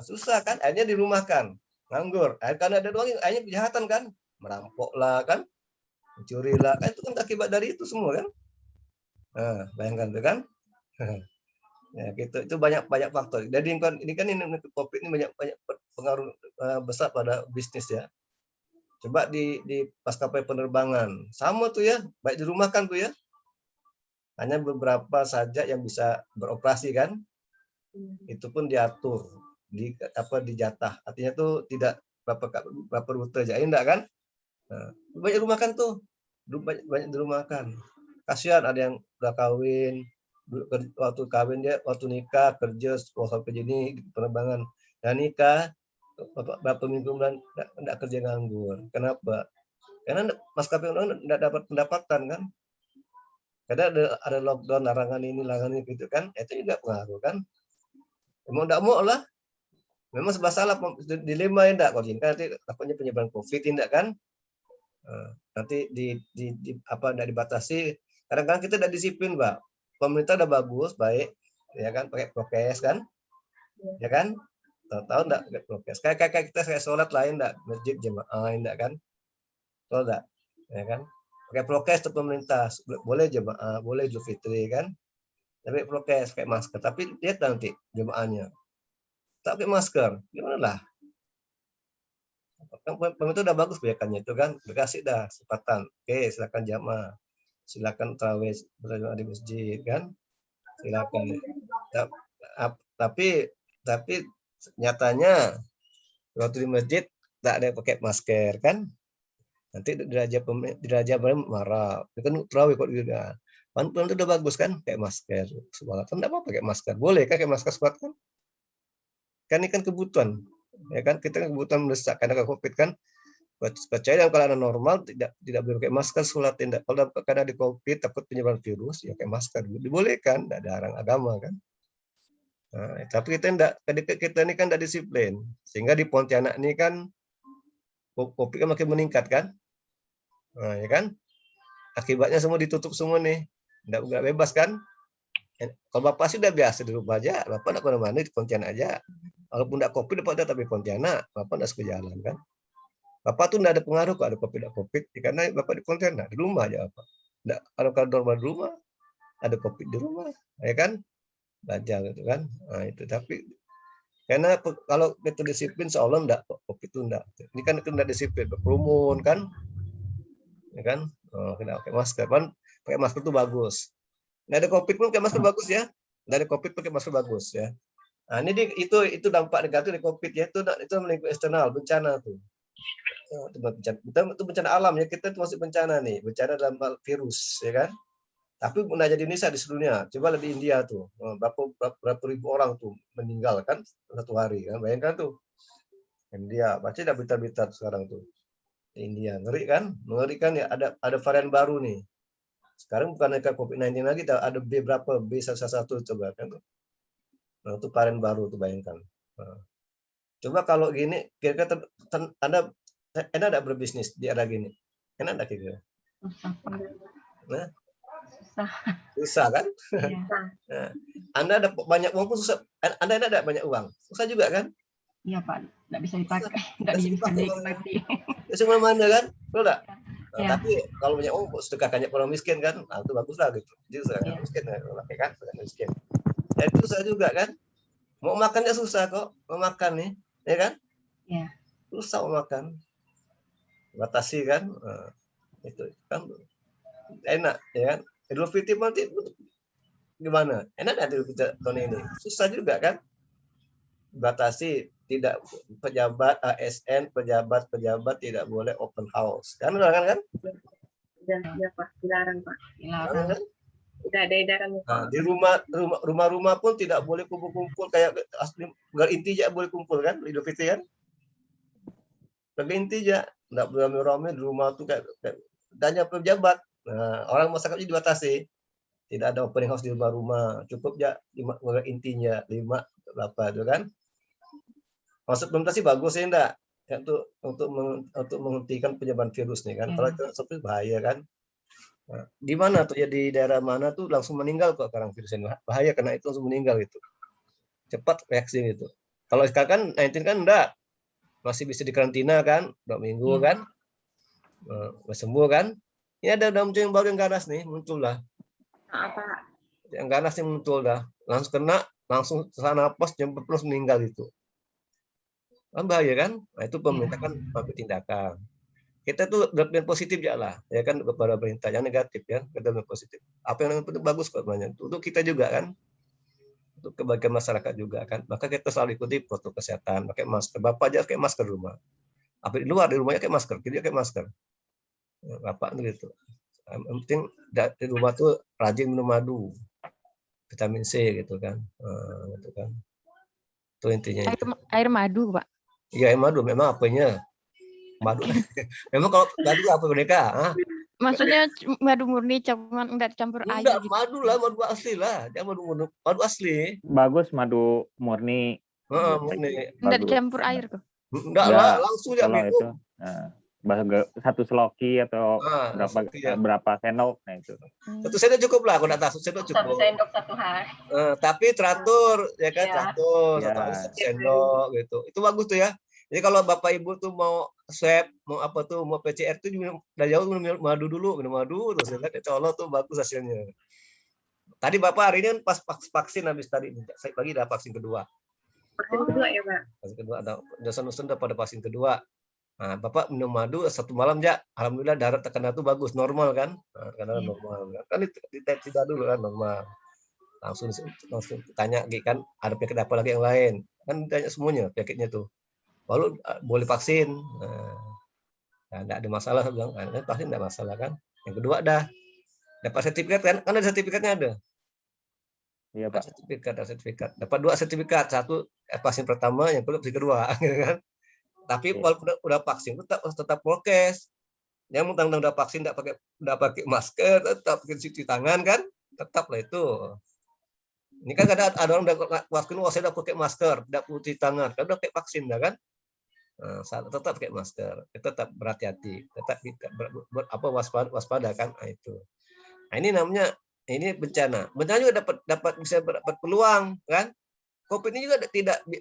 Susah kan, akhirnya dirumahkan, nganggur. Karena ada doang, akhirnya kejahatan kan, merampok lah kan, mencuri lah, kan itu kan akibat dari itu semua kan. Bayangkan tuh kan. Ya gitu, itu banyak faktor. Jadi ini kan COVID ini banyak pengaruh besar pada bisnis ya. Coba di maskapai penerbangan sama tuh ya, baik dirumahkan tuh ya. Hanya beberapa saja yang bisa beroperasi kan. Itu pun diatur di jatah. Artinya tuh tidak berapa rute aja enggak kan? Banyak dirumahkan tuh. Banyak dirumahkan. Kasihan ada yang udah kawin, waktu kawin dia, waktu nikah kerja sampai ini penerbangan, dan nikah berapa minggu bulan enggak kerja nganggur. Kenapa? Karena maskapai enggak dapat pendapatan kan. Karena ada lockdown, larangan ini gitu kan, itu juga pengaruh kan. Emang enggak mau lah. Memang serba salah, dilema enggak kalau ini nanti takutnya penyebaran COVID enggak kan. Nanti enggak dibatasi. Kadang-kadang kita enggak disiplin, Mbak. Pemerintah udah bagus, baik, ya kan, pakai prokes kan, ya kan, tahu enggak prokes, kayak kita sholat lain enggak, masjid jemaah enggak kan, tahu enggak, ya kan, pakai prokes tuh pemerintah, boleh jemaah, boleh Idul Fitri kan, tapi prokes, pakai masker, tapi lihat nanti jemaahnya, tak pakai masker, gimana lah, pemerintah udah bagus kebijakannya itu kan, dikasih dah kesempatan, oke silakan jamaah, silakan tarawih berjamaah di masjid kan, silakan. Tapi nyatanya waktu di masjid tak ada pakai masker kan, nanti diraja marah, itu kan terawih kok juga. Pantulan itu udah bagus kan, kayak masker. Sholat kan enggak apa-apa pakai masker. Boleh kan kayak masker sholat kan? Kan ini kan kebutuhan. Ya kan kita kan kebutuhan mendesak karena Covid kan. Percaya yang kalau ada normal tidak boleh pakai masker sholat, tidak. Kalau karena di Covid takut penyebaran virus ya pakai masker. Dibolehkan, tidak ada larang agama kan. Nah, tapi kita ini kan tidak disiplin. Sehingga di Pontianak ini kan Covid kan makin meningkat kan. Nah, ya kan? Akibatnya semua ditutup semua nih. Nggak bebas kan? Kalau Bapak sih udah biasa di rumah aja, Bapak nggak kemana-mana di Pontianak aja. Walaupun nggak Covid, Bapak tetap di Pontianak, Bapak nggak suka jalan kan? Bapak tuh nggak ada pengaruh kalau ada Covid, nggak Covid, karena Bapak di Pontianak, di rumah aja Bapak. Nggak, kalau normal di rumah, ada Covid di rumah, ya kan? Belajar gitu kan? Nah itu, tapi karena kalau kita disiplin, seolah nggak Covid itu nggak. Ini kan kita nggak disiplin, berkerumun kan? Ya kan? Kena pakai masker, kan? Pakai masker itu bagus. Nggak ada Covid pun pakai masker bagus ya. Nggak ada Covid pakai masker bagus ya. Nah, ini itu dampak negatif dari Covid ya. Itu lingkup eksternal, bencana tuh. Itu bencana alam ya. Kita itu masih bencana nih, bencana dalam virus ya kan. Tapi pernah jadi Indonesia di seluruh dunia. Coba lihat di India tuh, berapa ribu orang tuh meninggal kan satu hari kan. Bayangkan tuh. India, baca dah berita-berita sekarang tuh. Di India, ngeri kan? Mengerikan ya, ada varian baru nih. Sekarang bukan COVID-19 lagi, ada B berapa, B11 coba kan. Nah, itu varian baru tuh bayangkan. Nah, coba kalau gini, kira-kira Anda ada berbisnis di era gini? Enak enggak kira-kira? Nah, susah kan? Nah, Anda ada banyak uang pun susah. Anda ada banyak uang, susah juga kan? Iya Pak, nggak bisa dipakai, nggak bisa dinikmati. Semua mana kan? Betul nggak? Nah, Ya. tapi kalau banyak uang, sedekahkannya orang miskin kan? Nah, itu bagus lah gitu. Jadi sedekahkan miskin, pakai kan? Sedekahkan miskin. Ya, itu susah juga kan? Mau makannya susah kok, mau makan nih, ya kan? Ya. Susah mau makan. Batasi kan? Nah, itu kan enak, ya kan? Idul Fitri nanti gimana? Enak nggak Idul Fitri tahun ini? Susah juga kan? Batasi, tidak pejabat ASN, pejabat tidak boleh open house. Kan larangan kan? Ya Pak, dilarang Pak. Larangan kan? Tidak ada edaran. Nah, di rumah pun tidak boleh kumpul-kumpul kayak asli enggak inti aja boleh kumpul kan Idul Fitri kan? Enggak inti aja, enggak boleh rame-rame di rumah tuh kayak tanya pejabat. Nah, orang masyarakat dibatasi. Tidak ada opening house di rumah-rumah, cukup ya 5 intinya 5 berapa itu kan? Maksud pemerintah sih bagus ya enggak? Ya, untuk menghentikan penyebaran virus nih kan. Kalau itu seperti bahaya kan. Nah, di mana tuh ya di daerah mana tuh langsung meninggal kok sekarang virus ini. Bahaya karena itu langsung meninggal itu. Cepat reaksi gitu. Kalau sekarang kan 19 kan enggak. Masih bisa dikarantina kan 2 minggu kan. Sembuh kan. Ini ada muncul yang baru yang ganas nih, muncul lah. Apa? Yang ganas yang muncul dah. Langsung kena, langsung sana pos jam plus meninggal itu. Kan bahaya kan? Nah, itu pemerintah kan ambil tindakan. Kita tuh berpikir positif ya lah, ya kan kepada pemerintah, yang negatif ya, kita berpikir positif. Apa yang penting bagus kok banyak. Untuk kita juga kan, untuk kebaikan masyarakat juga kan. Maka kita selalu ikuti protokol kesehatan, pakai masker. Bapak aja pakai masker di rumah. Apa di luar di rumahnya pakai masker, kita pakai masker. Bapak gitu. Yang penting di rumah tuh rajin minum madu, vitamin C gitu kan, gitu kan. Itu intinya. Air madu, Pak. Iya, air madu memang apanya? Madu. Memang kalau madu apa mereka? Maksudnya madu murni, cuman enggak dicampur air Enggak, gitu. madu lah, madu asli lah. Dia madu asli. Bagus madu murni. Murni. Enggak dicampur air tuh. Enggak lah, langsung ya kalau minum. itu. Satu seloki atau berapa sendok, nah itu. Satu sendok cukup lah, kalau enggak satu sendok cukup. Satu sendok satu hari. Tapi teratur, ya kan, teratur. Satu sendok gitu. Itu bagus tuh ya. Jadi kalau Bapak Ibu tuh mau swab, mau apa tuh, mau PCR tuh dari jauh minum madu dulu, minum madu terus ya, insya Allah tuh bagus hasilnya. Tadi Bapak hari ini pas vaksin habis tadi, pagi udah vaksin kedua. Vaksin kedua ya Pak? Vaksin kedua, ada dosen-dosen udah pada vaksin kedua. Nah, Bapak minum madu 1 malam ya, alhamdulillah darah tekanan tuh bagus, normal kan? Nah, karena normal kan tidak dulu kan normal. Langsung tanya kan ada penyakit apa lagi yang lain, kan ditanya semuanya penyakitnya tuh. baru boleh vaksin. Nah, nggak ada masalah, saya bilang, vaksin nggak masalah kan. Yang kedua dapat sertifikat kan ada sertifikatnya ada. Iya Pak. Sertifikat. Dapat 2 sertifikat, satu vaksin pertama, yang kedua, gitu kan. Tapi walaupun udah vaksin tetap prokes. Yang mentang-mentang udah vaksin nggak pakai masker, tetap pakai cuci tangan kan, tetaplah itu. Ini kan ada orang udah vaksin, saya udah pakai masker, udah cuci tangan, kan udah pakai vaksin dah kan. Tetap pakai masker, tetap berhati-hati, tetap waspada kan. Itu. Nah, ini namanya bencana. Bencana juga bisa dapat peluang kan. COVID ini juga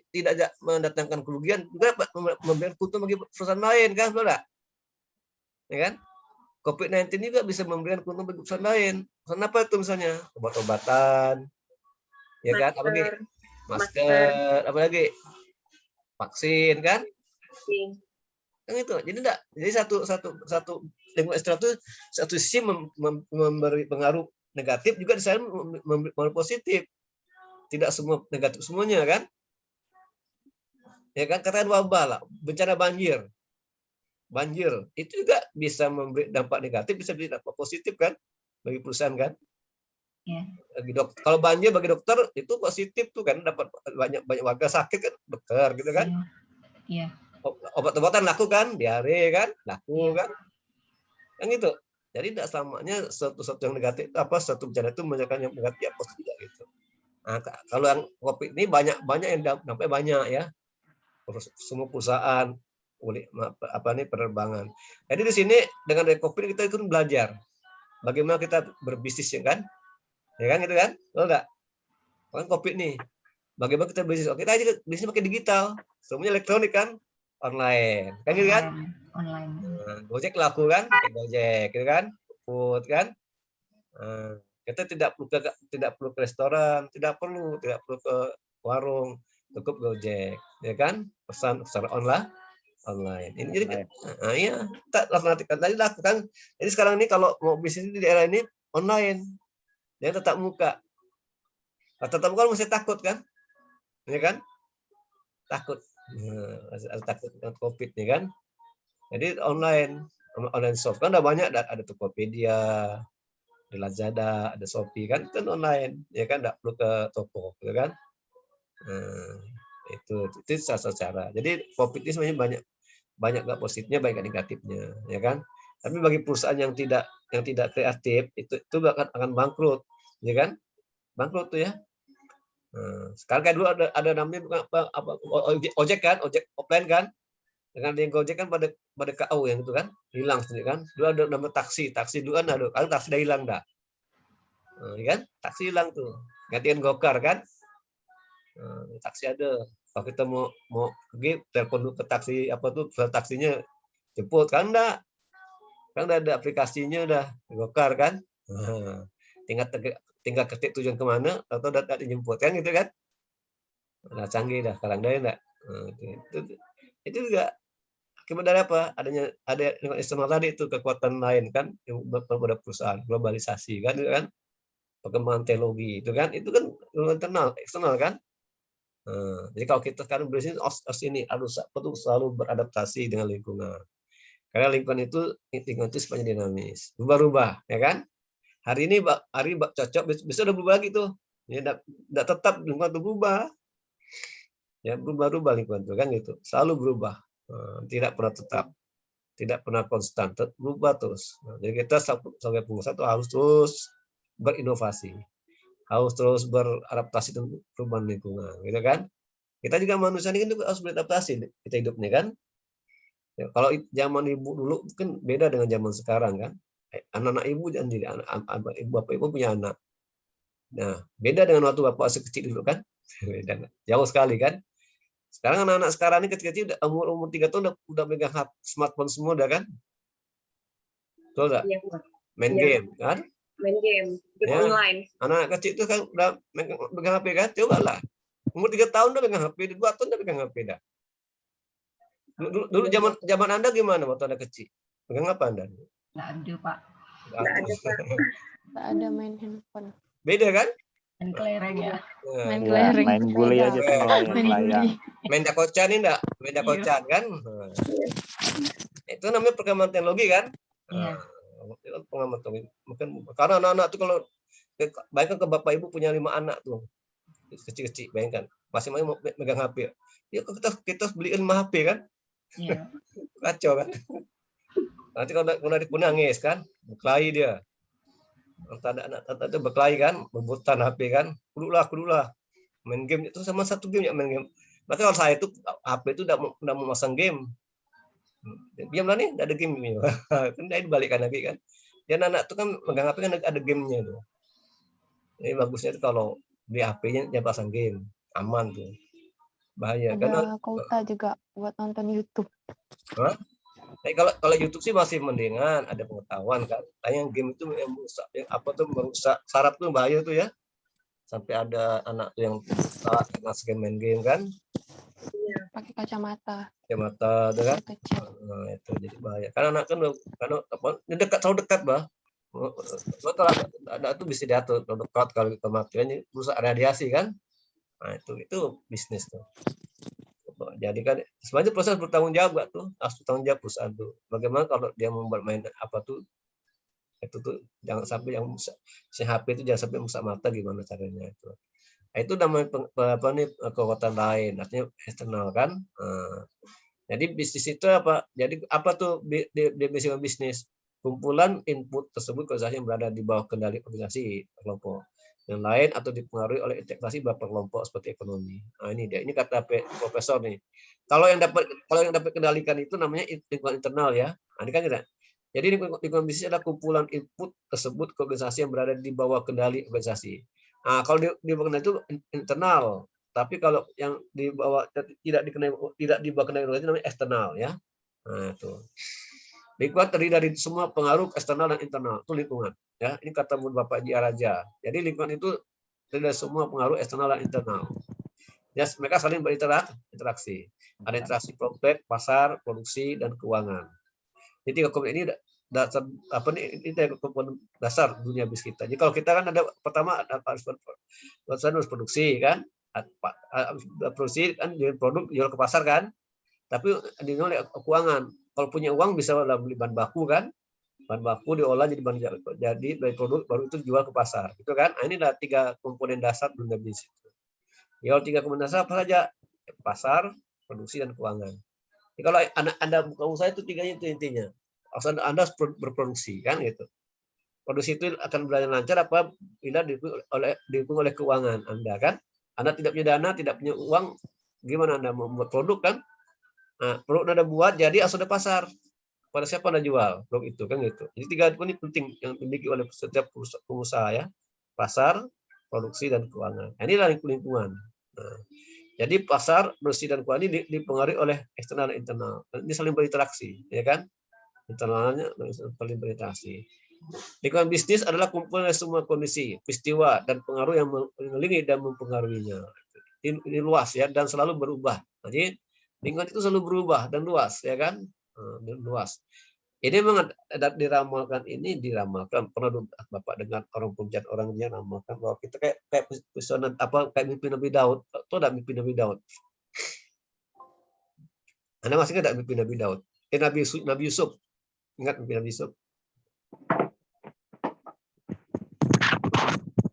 tidak mendatangkan kerugian, juga dapat memberikan keuntungan bagi perusahaan lain kan, saudara. Ya kan? COVID-19 juga bisa memberikan keuntungan bagi perusahaan lain. Perusahaan apa itu misalnya? Obat-obatan, ya kan? Apa lagi? Masker, apa lagi? Vaksin kan? Kan itu. Jadi satu lingkungan eksternal itu satu sisi memberi pengaruh negatif, juga di sana memberi pengaruh positif. Tidak semua negatif semuanya kan? Ya kan, katakan wabah lah, bencana banjir itu juga bisa memberi dampak negatif, bisa beri dampak positif kan bagi perusahaan kan. Kalau banjir bagi dokter itu positif tuh kan, dapat banyak warga sakit kan, dokter gitu kan. Obat-obatan laku kan, diare kan laku kan gitu. Jadi tidak selamanya sesuatu yang negatif, suatu bencana itu menjadikan yang negatif positif gitu. Nah, kalau yang COVID ini banyak yang dampaknya banyak ya, semua perusahaan, penerbangan. Jadi di sini dengan COVID kita ikut belajar bagaimana kita berbisnis ya kan gitu kan, betul nggak? Kan COVID nih, bagaimana kita bisnis? Kita aja bisnis pakai digital, semuanya elektronik kan, online, kan gitu kan? Online. Gojek laku kan, Gojek, gitu kan, food kan. Kita tidak perlu ke restoran, tidak perlu ke warung, cukup Gojek, ya kan? Pesan secara online. Ini jadi iya, tadi lakukan. Jadi sekarang ini kalau mau bisnis di daerah ini online, dia tetap muka. Tetap muka masih takut kan? Ya kan? Takut. Takut dengan COVID nih kan? Jadi online shop kan udah banyak, ada Tokopedia, ada Lazada, ada Shopee kan, itu online, ya kan, nggak perlu ke toko, gitu kan. Itu salah cara. Jadi COVID ini sebenarnya banyak nggak positifnya, banyak nggak negatifnya, ya kan. Tapi bagi perusahaan yang tidak kreatif, itu akan bangkrut, ya kan, bangkrut tuh ya. Sekarang kayak dulu ada namanya ojek kan, ojek offline kan. Dengan yang Gojek kan pada KO yang itu kan hilang sendiri kan. Dulu ada nama taksi dulu kan ada, kalau taksi udah hilang dah. Kan taksi hilang tuh, gantian Gokar kan. Taksi ada, kalau kita mau pergi telepon dulu ke taksi taksinya jemput kan enggak, kan udah ada aplikasinya udah Gokar kan. Tinggal ketik tujuan kemana atau udah dijemput kan gitu kan. Udah canggih dah sekarang dah enggak. Itu juga akibat dari apa? Ada eksternal tadi itu, kekuatan lain kan pada perusahaan, globalisasi kan, perkembangan teknologi itu kan eksternal kan. Jadi kalau kita sekarang bisnis ini harus selalu beradaptasi dengan lingkungan, karena lingkungan itu sebenarnya dinamis, berubah-ubah ya kan. Hari ini cocok, besok udah berubah lagi tuh, ya tidak tetap lingkungan itu berubah, ya berubah-ubah lingkungan itu kan gitu, selalu berubah. Tidak pernah tetap, tidak pernah konstan, berubah terus. Jadi kita sebagai pengusaha itu harus terus berinovasi, harus terus beradaptasi dengan perubahan lingkungan, gitu kan? Kita juga manusia ini kan harus beradaptasi kita hidupnya kan. Ya, kalau zaman ibu dulu mungkin beda dengan zaman sekarang kan. Anak-anak ibu dan bapak ibu punya anak. Nah, beda dengan waktu bapak masih kecil dulu kan, beda, jauh sekali kan. Sekarang anak-anak sekarang ini kecil-kecil umur 3 tahun udah megang smartphone semua udah kan? Betul enggak? Iya, Main game kan? Main game Ya. online. Anak kecil itu kan udah megang HP kan? Coba lah. Umur 3 tahun udah megang HP, 2 tahun udah megang HP dah. Dulu zaman Anda gimana waktu Anda kecil? Megang apa Anda? Nggak ada, Pak. Nggak ada, Pak. Nggak ada main handphone. Beda kan? Dan kelereng ya. Main Nah, kelereng, Main guli sepeda. aja tuh Main melayang-layang. guli. main dakocan ini enggak? Main Iya. dakocan kan? Nah, itu namanya perkembangan teknologi kan? Iya. Itu pengamat teknologi. Mungkin karena anak-anak tuh kalau bayangkan ke bapak ibu punya 5 anak tuh kecil-kecil, bayangkan masing-masing mau megang HP. Ya kita beliin 5 HP kan? Iya. Kacau kan? Nanti kalau adik nangis kan, berkelahi dia. Entah ada anak itu berkelahi kan, berebutan HP kan, kudulah. Main game itu sama satu game ya main game. Maka kalau saya itu HP itu udah mau masang game. Diamlah nih, ada game ini. Kan dia dibalikkan lagi kan. Dan anak itu kan megang HP kan ada gamenya tuh. Jadi bagusnya itu kalau di HP-nya dia pasang game, aman tuh. Bahaya karena Ada kuota juga buat nonton YouTube. kalau YouTube sih masih mendingan, ada pengetahuan kan. Yang game itu yang merusak, merusak saraf tuh bahaya tuh ya. Sampai ada anak tuh yang salah karena main game kan. Pakai kacamata. Kacamata tuh kan. Kecil. Nah, itu jadi bahaya. Karena anak kan karena terlalu dekat, bah. Kalau ada tuh bisa diatur kalau dekat kalau kematian rusak radiasi kan. Nah, itu bisnis tuh. Jadi kan sebenarnya proses bertanggung jawab gak tuh, harus bertanggung jawab perusahaan tuh. Bagaimana kalau dia membuat main apa tuh, itu tuh jangan sampai yang si HP itu jangan sampai merusak mata, gimana caranya itu. Nah, itu namanya kekuatan lain, artinya eksternal kan. Jadi bisnis itu apa? Jadi apa tuh definisi bisnis? Kumpulan input tersebut ke organisasi yang berada di bawah kendali organisasi kelompok yang lain atau dipengaruhi oleh integrasi beberapa kelompok seperti ekonomi. Nah, ini dia. Ini kata profesor nih. Kalau yang dapat kendalikan itu namanya lingkungan internal ya. Nah, ini kan tidak. Jadi lingkungan bisnis adalah kumpulan input tersebut ke organisasi yang berada di bawah kendali organisasi. Nah, kalau di bawah kendali itu internal. Tapi kalau yang di bawah tidak di bawah kendali organisasi namanya eksternal ya. Nah, itu. Lingkungan terdiri dari semua pengaruh eksternal dan internal, itu lingkungan. Ya, ini kata Bapak Ji Araja. Jadi lingkungan itu terdiri dari semua pengaruh eksternal dan internal. Ya, mereka saling berinteraksi. Ada interaksi prospek, pasar, produksi, dan keuangan. Jadi tiga komponen ini dasar komponen dasar dunia bisnis kita. Jadi kalau kita kan ada pertama harus produksi kan, produksi kan jual produk jual ke pasar kan, tapi dinilai keuangan. Kalau punya uang bisa beli bahan baku kan, bahan baku diolah jadi dari produk baru itu jual ke pasar, gitu kan? Nah, ini adalah 3 komponen dasar dunia bisnis. Ya, 3 komponen dasar apa saja? Pasar, produksi, dan keuangan. Jadi kalau Anda buka usaha itu 3-nya itu intinya. Asal Anda berproduksi kan gitu. Produksi itu akan berjalan lancar apabila didukung oleh keuangan Anda kan. Anda tidak punya dana, tidak punya uang, gimana Anda membuat produk kan? Nah, produk Anda buat jadi harus ada pasar. Pada siapa Anda jual produk itu kan gitu. Jadi 3 ini penting yang dimiliki oleh setiap pengusaha ya. Pasar, produksi, dan keuangan. Nah, inilah lingkungan. Nah, jadi pasar, produksi, dan keuangan ini dipengaruhi oleh eksternal dan internal. Ini saling berinteraksi, ya kan? Internalnya saling berinteraksi. Lingkungan bisnis adalah kumpulan dari semua kondisi, peristiwa, dan pengaruh yang mengelilingi dan mempengaruhinya. Ini luas ya dan selalu berubah. Jadi lingkungan itu selalu berubah dan luas, ya kan? Dan luas. Ini memang diramalkan. Pernah Bapak dengar orang pujian orangnya ramalkan bahwa kita kayak pesanan kayak mimpi Nabi Daud. Tahu enggak mimpi Nabi Daud? Anda masih ingat mimpi Nabi Daud? Nabi Yusuf. Ingat mimpi Nabi Yusuf?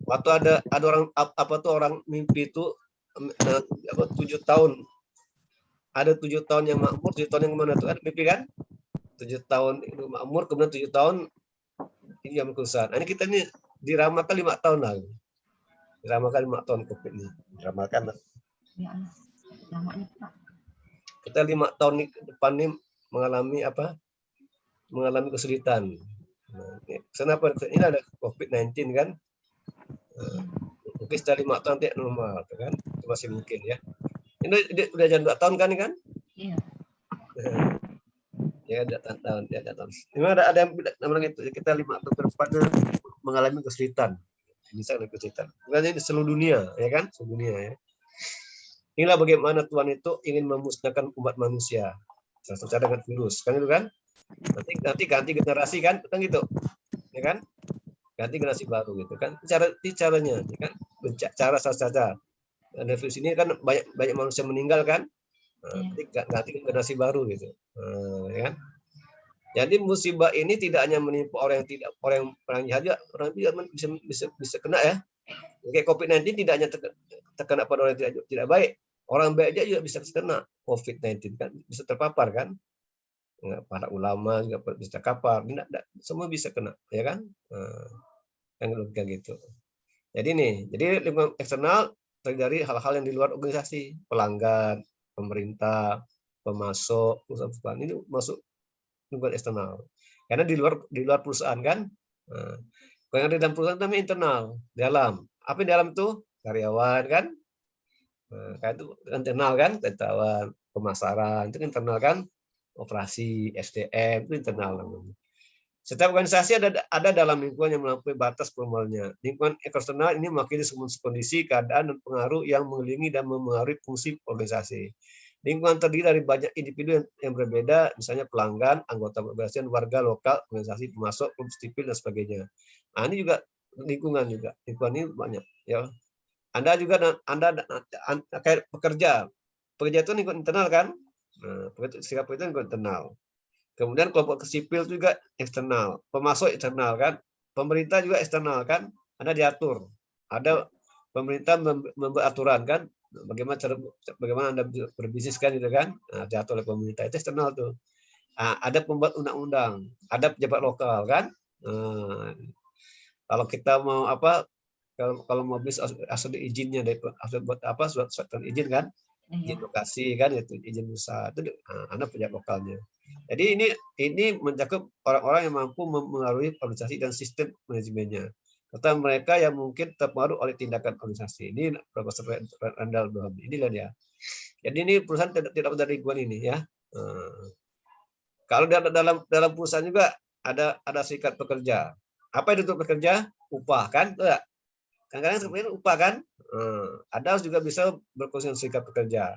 Waktu ada orang mimpi itu 7 tahun. Ada 7 tahun yang makmur, 7 tahun yang mana tuh? Ada mimpi kan? 7 tahun itu makmur, kemudian 7 tahun ini yang kesusahan. Nah, ini kita ini diramalkan 5 tahun lagi. Diramalkan 5 tahun COVID ini. Diramalkan. Ya, namanya Pak. Kita 5 tahun depan ini mengalami mengalami kesulitan. Nah, kenapa? Ini ada COVID-19 kan? Mungkin setelah 5 tahun tidak normal, kan? Itu masih mungkin ya. Ini udah jalan 2 tahun kan ini kan? Iya. Ya, ada tahun. Memang ada yang namanya itu. Kita 5 tahun ke depan mengalami kesulitan. Bisa ada kesulitan. Bukan di seluruh dunia, ya kan? Seluruh dunia ya. Inilah bagaimana Tuhan itu ingin memusnahkan umat manusia. Secara dengan virus, kan itu kan? Nanti ganti generasi kan gitu, ya kan? Ganti generasi baru gitu kan? Caranya, ya kan? cara saja. Dan virus ini kan banyak manusia meninggal kan, nanti generasi baru gitu, ya kan. Jadi musibah ini tidak hanya menimpa orang yang jahat, orang juga bisa kena ya. Kayak COVID-19 tidak hanya terkena pada orang yang tidak baik, orang baik aja juga bisa kena COVID-19 kan, bisa terpapar kan. Para ulama juga bisa terpapar, semua bisa kena, ya kan? Yang logika gitu. Jadi lingkungan eksternal terdiri dari hal-hal yang di luar organisasi, pelanggan, pemerintah, pemasok, perusahaan ini masuk lingkungan eksternal. Karena di luar perusahaan kan. Kalau yang di dalam perusahaan itu namanya internal, dalam. Apa yang dalam itu? Karyawan kan? Kayak itu internal kan, karyawan, pemasaran itu internal kan, operasi, SDM itu internal namanya. Setiap organisasi ada dalam lingkungan yang melampaui batas formalnya. Lingkungan eksternal ini mewakili semua kondisi, keadaan, dan pengaruh yang mengelilingi dan memengaruhi fungsi organisasi. Lingkungan terdiri dari banyak individu yang berbeda, misalnya pelanggan, anggota organisasi, warga lokal, organisasi, pemasok, klub sipil, dan sebagainya. Nah, ini juga lingkungan juga. Lingkungan ini banyak. Ya. Anda kayak pekerja. Pekerja itu lingkungan internal kan? Nah, sikap itu lingkungan internal. Kemudian kelompok sipil juga eksternal, pemasok eksternal kan, pemerintah juga eksternal kan, Anda diatur, ada pemerintah membuat aturan kan, bagaimana Anda berbisnis kan gitu kan, nah, diatur oleh pemerintah itu eksternal tuh. Nah, ada pembuat undang-undang, ada pejabat lokal kan, kalau kita mau kalau mau bisnis asal izinnya dari buat surat izin kan. Izin lokasi kan, itu izin usaha itu Anda pejabat lokalnya. Jadi ini mencakup orang-orang yang mampu mempengaruhi organisasi dan sistem manajemennya, serta mereka yang mungkin terpengaruh oleh tindakan organisasi. Ini Profesor Randall Bloom. Inilah dia. Jadi ini perusahaan tidak dari lingkungan ini ya. Kalau dalam perusahaan juga ada serikat pekerja. Apa itu untuk pekerja? Upah kan? Kadang-kadang sebenarnya upah kan? Ada juga bisa berkongsi dengan serikat pekerja.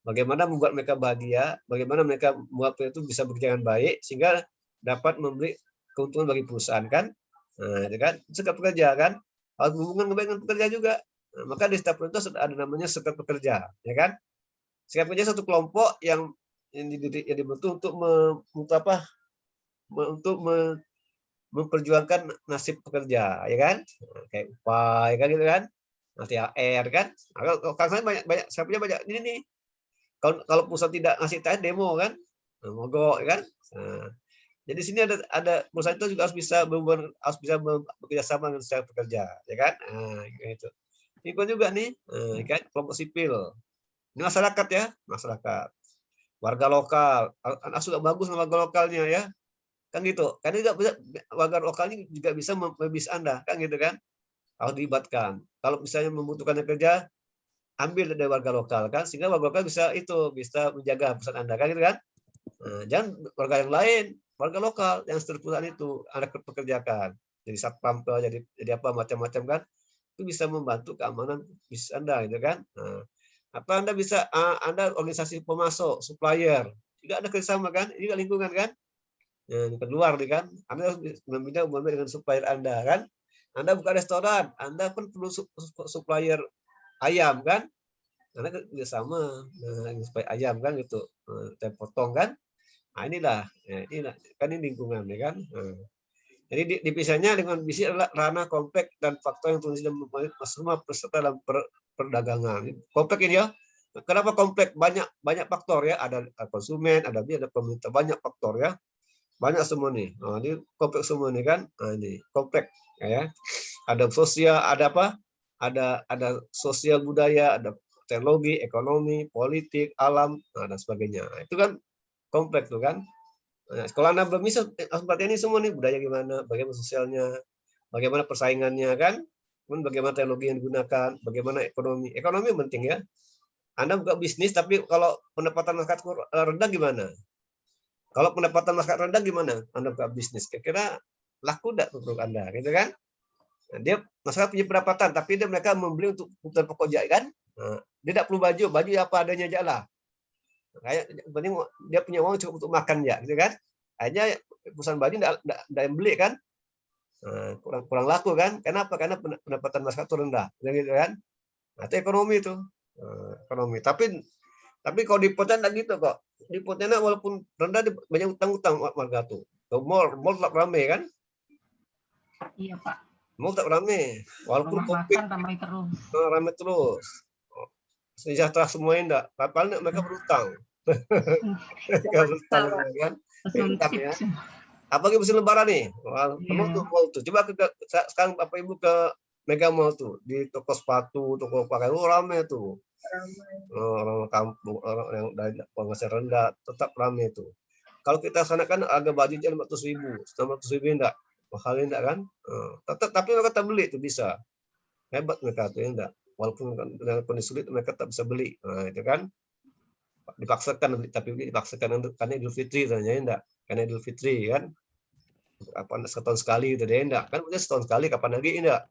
Bagaimana membuat mereka bahagia, bagaimana mereka membuat itu bisa berjalan baik sehingga dapat memberi keuntungan bagi perusahaan kan? Itu kan serikat pekerja kan? Harus hubungan dengan pekerja juga. Maka di setiap perusahaan ada namanya serikat pekerja, ya kan? Serikat pekerja satu kelompok yang dibentuk untuk memperjuangkan nasib pekerja, ya kan? Kayak upah, ya kan gitu kan? THR kan? Kalau saya banyak, saya punya banyak ini nih. Kalau perusahaan tidak ngasih THR demo kan, mogok, ya kan? Jadi sini ada perusahaan itu juga harus bisa bekerja sama dengan serikat pekerja, ya kan? Gitu. Ini juga nih, kan kelompok sipil. Ini masyarakat ya, masyarakat. Warga lokal, sudah bagus warga lokalnya ya. Kan gitu. Karena juga bisa warga lokalnya juga bisa membis Anda, kan gitu kan? Harus dilibatkan. Kalau misalnya membutuhkan kerja, ambil dari warga lokal kan, sehingga warga lokal bisa menjaga perusahaan Anda kan gitu kan? Jangan warga yang lain, warga lokal yang setelah perusahaan itu Anda pekerjakan. Jadi satpam jadi apa macam-macam kan? Itu bisa membantu keamanan bisnis Anda gitu kan? Apa Anda bisa Anda organisasi pemasok, supplier, juga ada kerjasama kan? Ini juga lingkungan kan? Yang keluar nih kan, Anda harus membina hubungan dengan supplier Anda kan. Anda buka restoran, Anda pun perlu supplier ayam kan, Anda kerjasama supplier ayam kan gitu, potong kan. Nah inilah kan ini lingkungan ya kan. Jadi dipisahnya dengan bisnis adalah ranah kompleks dan faktor yang terjadi dalam semua peserta dalam perdagangan. Kompleks ini ya. Kenapa kompleks? Banyak faktor ya. Ada konsumen, ada pemerintah, banyak faktor ya. Banyak semua nih. Ini kompleks semua nih kan. Ini kompleks ya. Ada sosial, ada apa? Ada sosial budaya, ada teknologi, ekonomi, politik, alam, dan sebagainya. Itu kan kompleks tuh kan. Nah, kalau Anda belum bisa seperti ini semua nih, budaya gimana, bagaimana sosialnya, bagaimana persaingannya kan, bagaimana teknologi yang digunakan, bagaimana ekonomi. Ekonomi penting ya. Anda buka bisnis tapi kalau pendapatan masyarakat rendah gimana? Kalau pendapatan masyarakat rendah gimana? Anda buka bisnis, kira-kira laku enggak produk Anda, gitu kan? Nah, dia masyarakat punya pendapatan, tapi mereka membeli untuk kebutuhan pokok kan? Nah, dia tidak perlu baju apa adanya aja lah. Kayak penting dia punya uang cukup untuk makan ya, gitu kan? Akhirnya perusahaan baju tidak yang beli kan? kurang laku kan? Kenapa? Karena pendapatan masyarakat itu rendah, gitu kan? Nah, itu ekonomi itu, ekonomi. Tapi kalau di Pontianak gitu kok, di Pontianak walaupun rendah banyak utang-utang warga tuh. Mall tetap ramai kan? Iya Pak. Mall tetap ramai, walaupun Rumah COVID makan ramai terus. ramai terus. Sejahtera semuanya enggak, paling mereka berutang. Mereka berutang kan? Utang ya. Apalagi musim lebaran nih, penuh tuh mall tuh. Coba sekarang Bapak Ibu ke Mega Mall tuh, di toko sepatu, toko pakaian, ramai tuh. Orang kampung, orang yang dari penghasilan rendah, tetap ramai tuh. Kalau kita sana kan harga bajunya 500.000, 600.000 enggak, mahal enggak kan? Tetap, tapi mereka tetap beli itu bisa. Hebat mereka tuh enggak. Walaupun dengan kondisi sulit mereka tetap bisa beli. Nah, itu kan dipaksakan, tapi dipaksakan untuk karena Idul Fitri ternyata enggak. Karena Idul Fitri kan apa setahun sekali gitu deh enggak kan udah setahun sekali kapan lagi enggak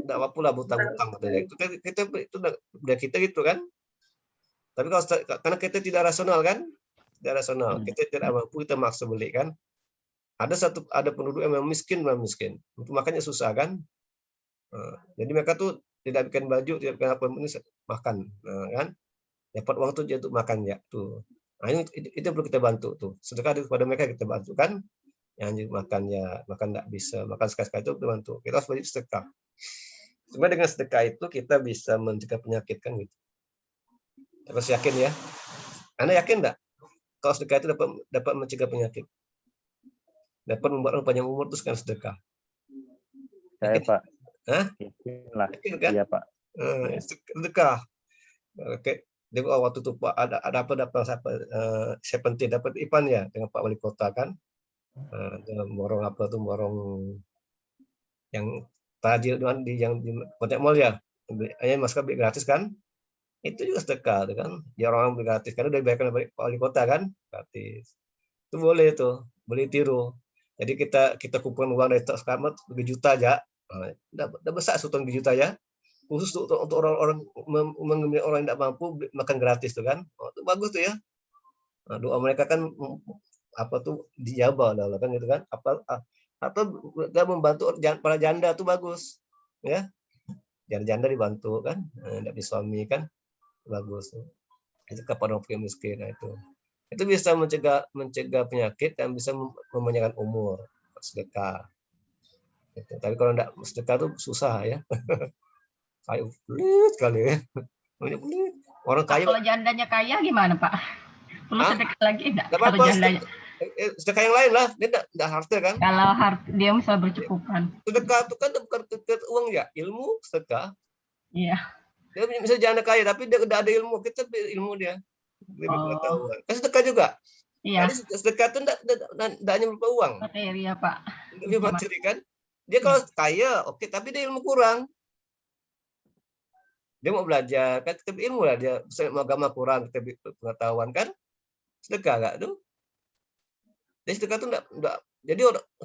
apa pula butang-butang itu kan kita itu udah kita gitu kan. Tapi kalau karena kita tidak rasional kan, tidak rasional, kita tidak mampu, kita maksa beli kan. Ada penduduk yang memang miskin, untuk makannya susah kan. Jadi mereka tuh tidak bikin baju, tidak bikin apa ini makan, kan. Dapat uang tuh untuk makan ya tuh. Nah, itu perlu kita bantu tuh. Sedekah kepada mereka kita bantu kan. Yang makan ya makan tidak bisa, makan sekali-sekali itu kita bantu. Kita harus banyak sedekah. Cuma dengan sedekah itu kita bisa mencegah penyakit kan gitu. Terus yakin ya? Anda yakin enggak? Kalau sedekah itu dapat mencegah penyakit. Dapat membuat orang panjang umur itu sekarang sedekah. Saya Pak. Hah? Yakin kan? Iya Pak. Sedekah. Oke. Dia waktu itu Pak ada saya penting dapat IPAN ya dengan Pak Wali Kota kan. Borong apa tuh, borong yang tadi di Pontianak Mall ya. Ayah masker beli gratis kan? Itu juga sedekah tuh kan. Ya orang beli gratis karena udah dibayarkan oleh Pak Wali Kota kan, gratis. Itu boleh tuh, boleh tiru. Jadi kita kumpulkan uang dari sekarang 3 juta aja. Udah besar 1 juta ya. Khusus untuk orang-orang orang yang tidak mampu makan gratis tuh kan. Itu bagus tuh ya. Nah, doa mereka kan apa tuh dijabah kan gitu kan. Atau dia membantu para janda tuh bagus. Ya. Janda dibantu kan, tidak bisa suami kan. Bagus. Itu kepada orang miskin itu bisa mencegah penyakit dan bisa memanjangkan umur. Sedekah. Gitu. Tapi kalau enggak sedekah itu susah ya. Kayu pelit sekali ya. Orang kaya. Kalau jandanya kaya gimana Pak? Perlu sedekah lagi enggak? Kalau jandanya sedekah yang lain lah, dia enggak harta kan? Kalau dia misal bercukupan. Sedekah itu kan bukan uang ya, ilmu sedekah. Iya. Dia bisa janda kaya tapi dia udah ada ilmu, kita ilmu dia. Pengetahuan. Kan sedekah juga. Iya. Jadi sedekah itu enggak hanya berupa uang. Materi ya Pak. Dia materi kan. Dia kalau kaya, oke, tapi dia ilmu kurang. Dia mau belajar, kan kita ilmu lah dia. Misalnya agama kurang, kita pengetahuan kan. Sedekah enggak tuh? Jadi sedekah itu enggak. Jadi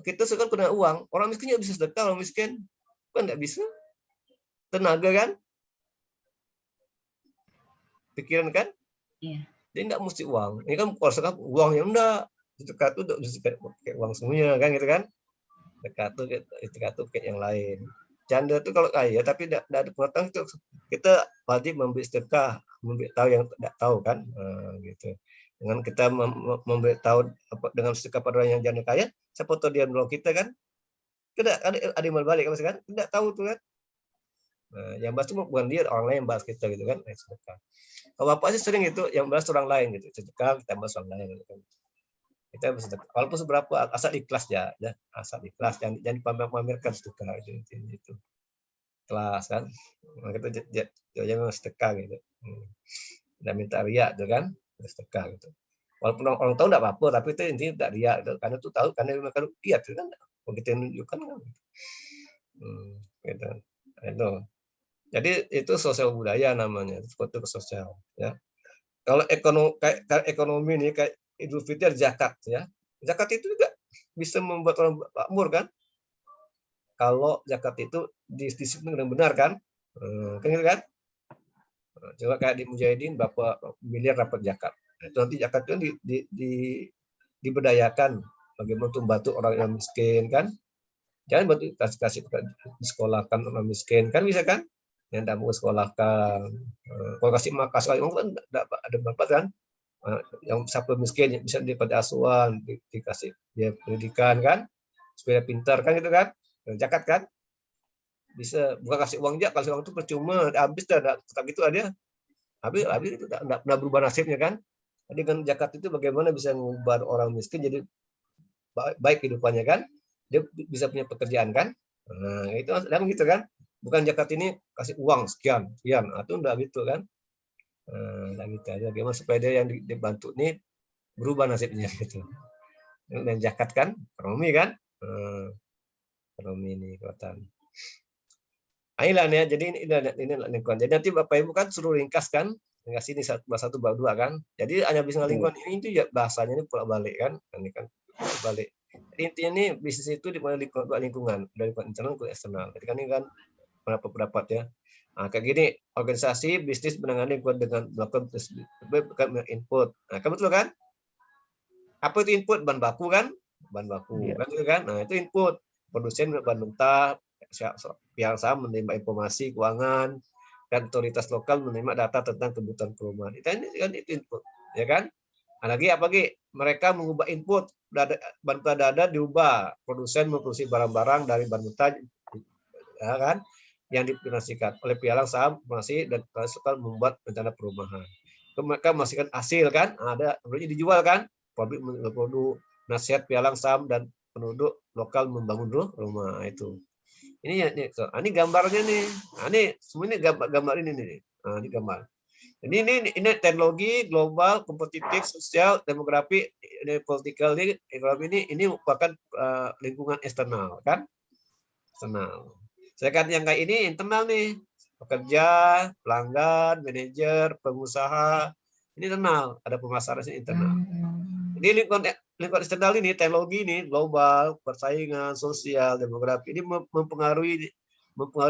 kita sekarang kena uang. Orang miskin juga bisa sedekah, orang miskin. Kan enggak bisa. Tenaga kan? Pikiran kan? Iya. Jadi enggak mesti uang. Ini kan kalau sekarang uang yang enggak. Sedekah itu pakai uang semuanya kan gitu kan? Sedekah itu kayak yang lain. Janda itu kalau kaya tapi tidak ada pengetahuan itu kita wajib memberi sedekah, memberi tahu yang tidak tahu kan, gitu. Dengan kita memberi tahu dengan sedekah pada orang yang janda kaya, siapa tahu dia menolong kita kan? Tidak ada yang balik kan? Tidak tahu tuh kan? Nah, yang bahas itu bukan dia, orang lain yang bahas kita gitu kan? Sedekah. Kalau bapak sih sering itu yang bahas orang lain gitu, sedekah kita bahas orang lain gitu kan. Kita bersedekah, walaupun seberapa asal ikhlas ya, asal ikhlas, jangan dipamerkan sedekah itu kelas kan, kita jangan sedekah gitu, tidak minta riak itu kan, sedekah gitu. Walaupun orang tahu tidak apa-apa, tapi itu intinya tidak riak, gitu. Karena itu tahu, karena mereka lihat itu kan, kita menunjukkan kan, gitu. Itu. Jadi itu sosial budaya namanya, itu sosial ya. Kalau ekonomi ini kayak Idul Fitri zakat ya. Zakat itu juga bisa membuat orang makmur kan? Kalau zakat itu disiplin dengan benar kan? Kan gitu kan? Coba kayak di Mujahidin berapa miliar dapat zakat. Itu nanti zakat itu diberdayakan bagaimana untuk membantu orang yang miskin kan? Jangan buat kasih disekolahkan orang miskin, kan bisa kan? Yang tidak mau sekolahkan. Kalau kasih makas orang kan ada berapa kan? Yang siapa miskin bisa daripada asuhan, dikasih dia pendidikan kan, supaya pintar kan gitu kan? Zakat kan? Bisa bukan kasih uang aja, kasih uang itu percuma, habis dah tetap gitu ada. Habis itu tidak pernah berubah nasibnya kan? Jadi kan zakat itu bagaimana bisa mengubah orang miskin jadi baik kehidupannya kan? Dia bisa punya pekerjaan kan? Nah, itu memang gitu kan? Bukan zakat ini kasih uang sekian, itu enggak gitu kan? Enggak gitu aja. Bagaimana supaya dia yang dibantu ini berubah nasibnya gitu. Dan zakat kan ekonomi kan? Ekonomi ini kekuatan. Inilah ya, jadi ini lingkungan. Jadi nanti Bapak Ibu kan suruh ringkas kan? Ringkas ini satu bab 2 kan? Jadi hanya bisnis lingkungan ini itu ya bahasanya ini pulak balik kan? Ini kan balik. Jadi intinya nih bisnis itu dimulai lingkungan, dari internal ke eksternal. Jadi kan ini kan pendapat ya. Nah, kayak gini, organisasi bisnis menangani lingkungan dengan melakukan input. Nah, kan betul kan? Apa itu input? Bahan baku kan? Bahan baku kan gitu kan? Nah, itu input. Produsen bahan mentah, pihak saham menerima informasi keuangan, dan otoritas lokal menerima data tentang kebutuhan perumahan. Itu kan itu input, ya kan? Nah, lagi apa lagi? Mereka mengubah input, bahan mentah dada diubah, produsen memproduksi barang-barang dari bahan mentah, ya kan? Yang diprodukasikan oleh pialang saham masih dan lokal membuat rencana perumahan. Mereka memastikan hasil kan? Ada dijual kan? Produk nasihat pialang saham dan penduduk lokal membangun rumah itu. Ini gambarnya nih. Ini semua ini gambar ini nih. Nah, ini gambar. Ini teknologi global, kompetitif, sosial, demografi, ini political, ekonomi ini merupakan lingkungan eksternal kan? Eksternal. Sedangkan yang kayak ini internal nih. Pekerja, pelanggan, manajer, pengusaha, ini internal. Ada pemasaran internal. Jadi lingkungan eksternal ini, teknologi ini, global, persaingan, sosial, demografi, ini mempengaruhi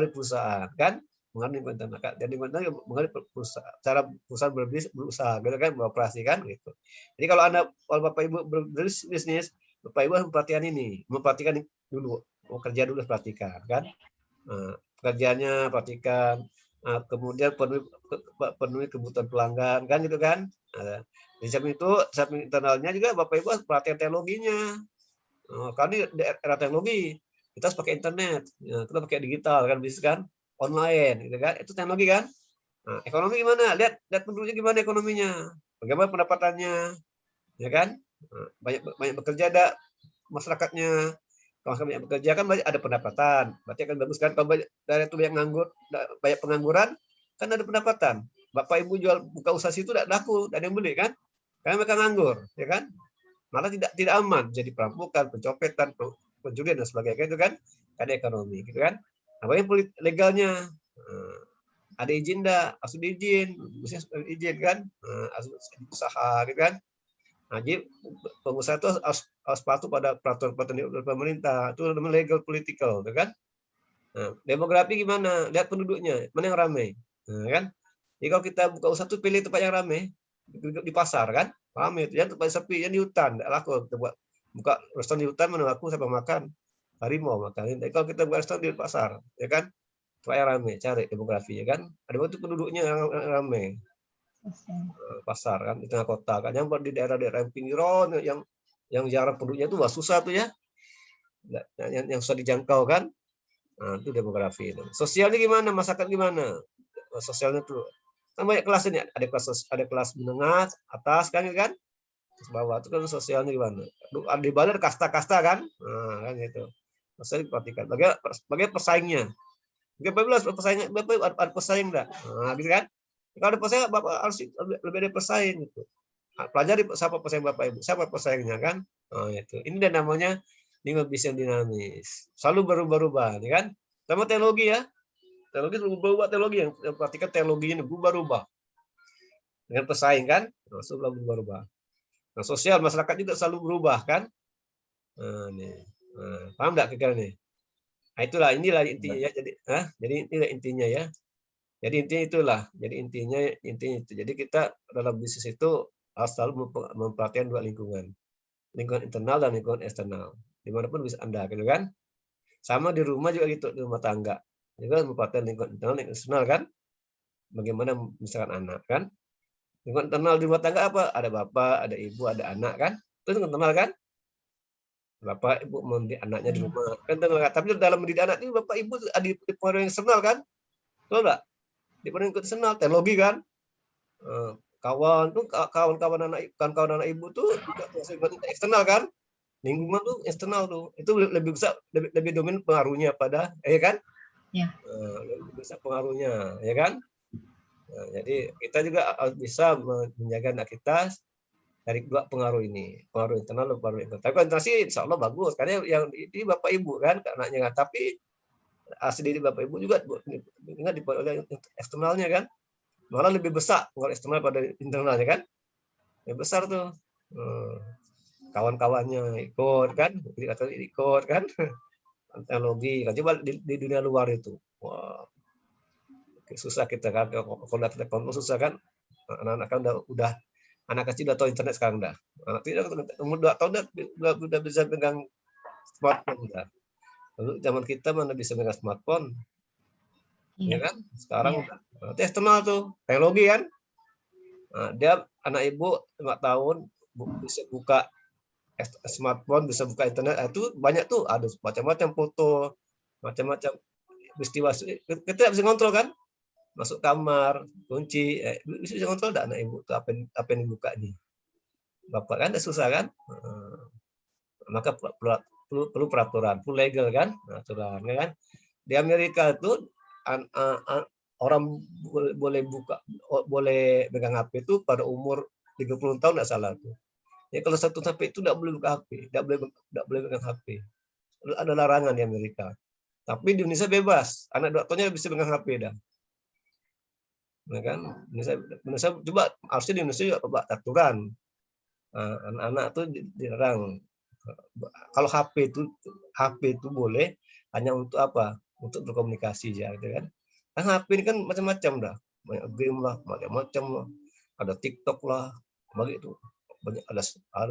perusahaan, kan? Mengenai lingkungan internal. Dan mengenai perusahaan, cara perusahaan berusaha, gitu kan, beroperasi, kan? Gitu. Jadi kalau Bapak Ibu berbisnis, Bapak Ibu harus memperhatikan dulu, mau kerja dulu perhatikan, kan? Pekerjaannya perhatikan, kemudian penuhi kebutuhan pelanggan, kan gitu kan? Di samping itu, samping internalnya juga Bapak Ibu harus perhatian teknologinya. Karena di era teknologi, kita harus pakai internet, kita pakai digital kan, bisa kan, online, gitu kan? Itu teknologi kan? Nah, ekonomi gimana? Lihat penduduknya gimana ekonominya, bagaimana pendapatannya, ya kan? Banyak bekerja ada masyarakatnya. Kalau banyak bekerja kan ada pendapatan, berarti akan bagus kan? Kalau dari itu banyak nganggur, banyak pengangguran, kan ada pendapatan. Bapak Ibu jual buka usaha situ tidak laku, tidak ada yang beli kan? Karena mereka nganggur, ya kan? Malah tidak aman, jadi perampokan, pencopetan, pencurian dan sebagainya itu kan? Ada ekonomi, gitu kan? Apa yang legalnya? Ada izin enggak? Harus diizin, bisnis izin kan? Harus usaha, gitu kan? Nah, jadi pengusaha itu harus patuh pada peraturan pemerintah. Itu namanya legal political, kan? Nah, demografi gimana? Lihat penduduknya, mana yang ramai, kan? Jadi kalau kita buka usaha tuh pilih tempat yang ramai, di pasar kan, ramai. Jangan tempat sepi, yang di hutan, tidak laku. Kita buka restoran di hutan, mana laku siapa makan? Harimau makan. Jadi kalau kita buka restoran di pasar, ya kan? Tempat yang ramai, cari demografi, ya kan? Ada waktu penduduknya yang ramai. Pasar kan di tengah kota kan, yang di daerah-daerah pinggiran yang jarang penduduknya itu susah tuh ya, yang susah dijangkau kan. Nah, itu demografi. Sosialnya gimana, masyarakat gimana? Sosialnya tuh kan banyak kelas ini, ada kelas menengah atas kan, terus bawah itu kan sosialnya gimana, di bawah kasta-kasta kan. Nah, kan gitu. Sosial diperhatikan. Bagaimana persaingnya? Bagaimana ada pesaing enggak? Nah, gitu kan. Kalau ada pesaing, Bapak harus lebih ada pesaing gitu. Pelajari siapa pesaing Bapak Ibu, siapa pesaingnya kan? Oh, itu. Ini dan namanya lingkungan bisnis yang dinamis. Selalu berubah-ubah, ya kan? Sama teknologi ya. Teknologi selalu berubah, teknologi yang perhatikan teknologinya berubah-ubah. Dengan pesaing kan? Selalu berubah-ubah. Nah, sosial masyarakat juga selalu berubah kan? Nah, nih. Nah, paham enggak kira-kira nih? Nah, itulah inilah intinya ya. Jadi inilah intinya ya. Jadi intinya itulah. Jadi intinya itu. Jadi kita dalam bisnis itu harus selalu memperhatikan dua lingkungan internal dan lingkungan eksternal. Dimanapun bisa Anda, gitu kan? Sama di rumah juga gitu, di rumah tangga. Juga merupakan lingkungan internal, lingkungan eksternal kan. Bagaimana misalkan anak kan. Lingkungan internal di rumah tangga apa? Ada bapak, ada ibu, ada anak kan. Itu lingkungan internal kan. Bapak ibu mendidik anaknya di rumah kan internal. Tapi dalam mendidik anak itu bapak ibu ada di pengaruh yang eksternal kan. Betul enggak? Di pengaruh eksternal, teknologi kan. Kawan tuh kawan-kawan anak ibu tuh juga eksternal kan. Lingkungan tuh eksternal tuh. Itu lebih besar, lebih dominan pengaruhnya pada ya kan? Ya. Lebih besar pengaruhnya, ya kan? Nah, jadi kita juga harus bisa menjaga anak kita dari dua pengaruh ini, pengaruh internal dan pengaruh eksternal. Tapi konsentrasi insya Allah bagus, karena yang di bapak ibu kan anaknya kan. Tapi asli di bapak ibu juga ingat dipengaruhi oleh eksternalnya kan, malah lebih besar pengaruh eksternal pada internalnya kan, lebih besar tuh. Kawan-kawannya ikut kan, ikut kan, teknologi kan. Coba di dunia luar itu, wah susah kita kan, kalau kita susah kan, anak-anak kan udah anak kecil udah tahu internet sekarang dah. Anak tidak umur 2 tahun udah bisa pegang smartphone dah. Lalu zaman kita mana bisa pegang smartphone, ya kan? Sekarang nanti eksternal tuh teknologi kan. Nah, dia anak ibu 5 tahun bisa buka smartphone, bisa buka internet, itu banyak tuh, ada macam-macam foto, macam-macam peristiwa. Kita tidak bisa kontrol kan? Masuk kamar, kunci, bisa kontrol enggak anak ibu tuh apa yang dibuka nih. Bapak kan udah susah kan? Maka perlu peraturan, perlu legal kan? Aturan ya kan? Di Amerika itu orang boleh boleh pegang HP itu pada umur 30 tahun enggak salah tuh. Ya kalau 1 sampai itu enggak boleh buka HP, enggak boleh pegang HP. Ada larangan di Amerika. Tapi di Indonesia bebas, anak 2 tahunnya bisa pegang HP dah. Ya kan? Indonesia coba harusnya di Indonesia juga buat aturan. Anak-anak tuh dilarang. Kalau HP itu boleh hanya untuk apa? Untuk berkomunikasi ya, gitu kan? Kan HP ini kan macam-macam dah, banyak game lah, macam-macam lah, ada TikTok lah, begitu, banyak ada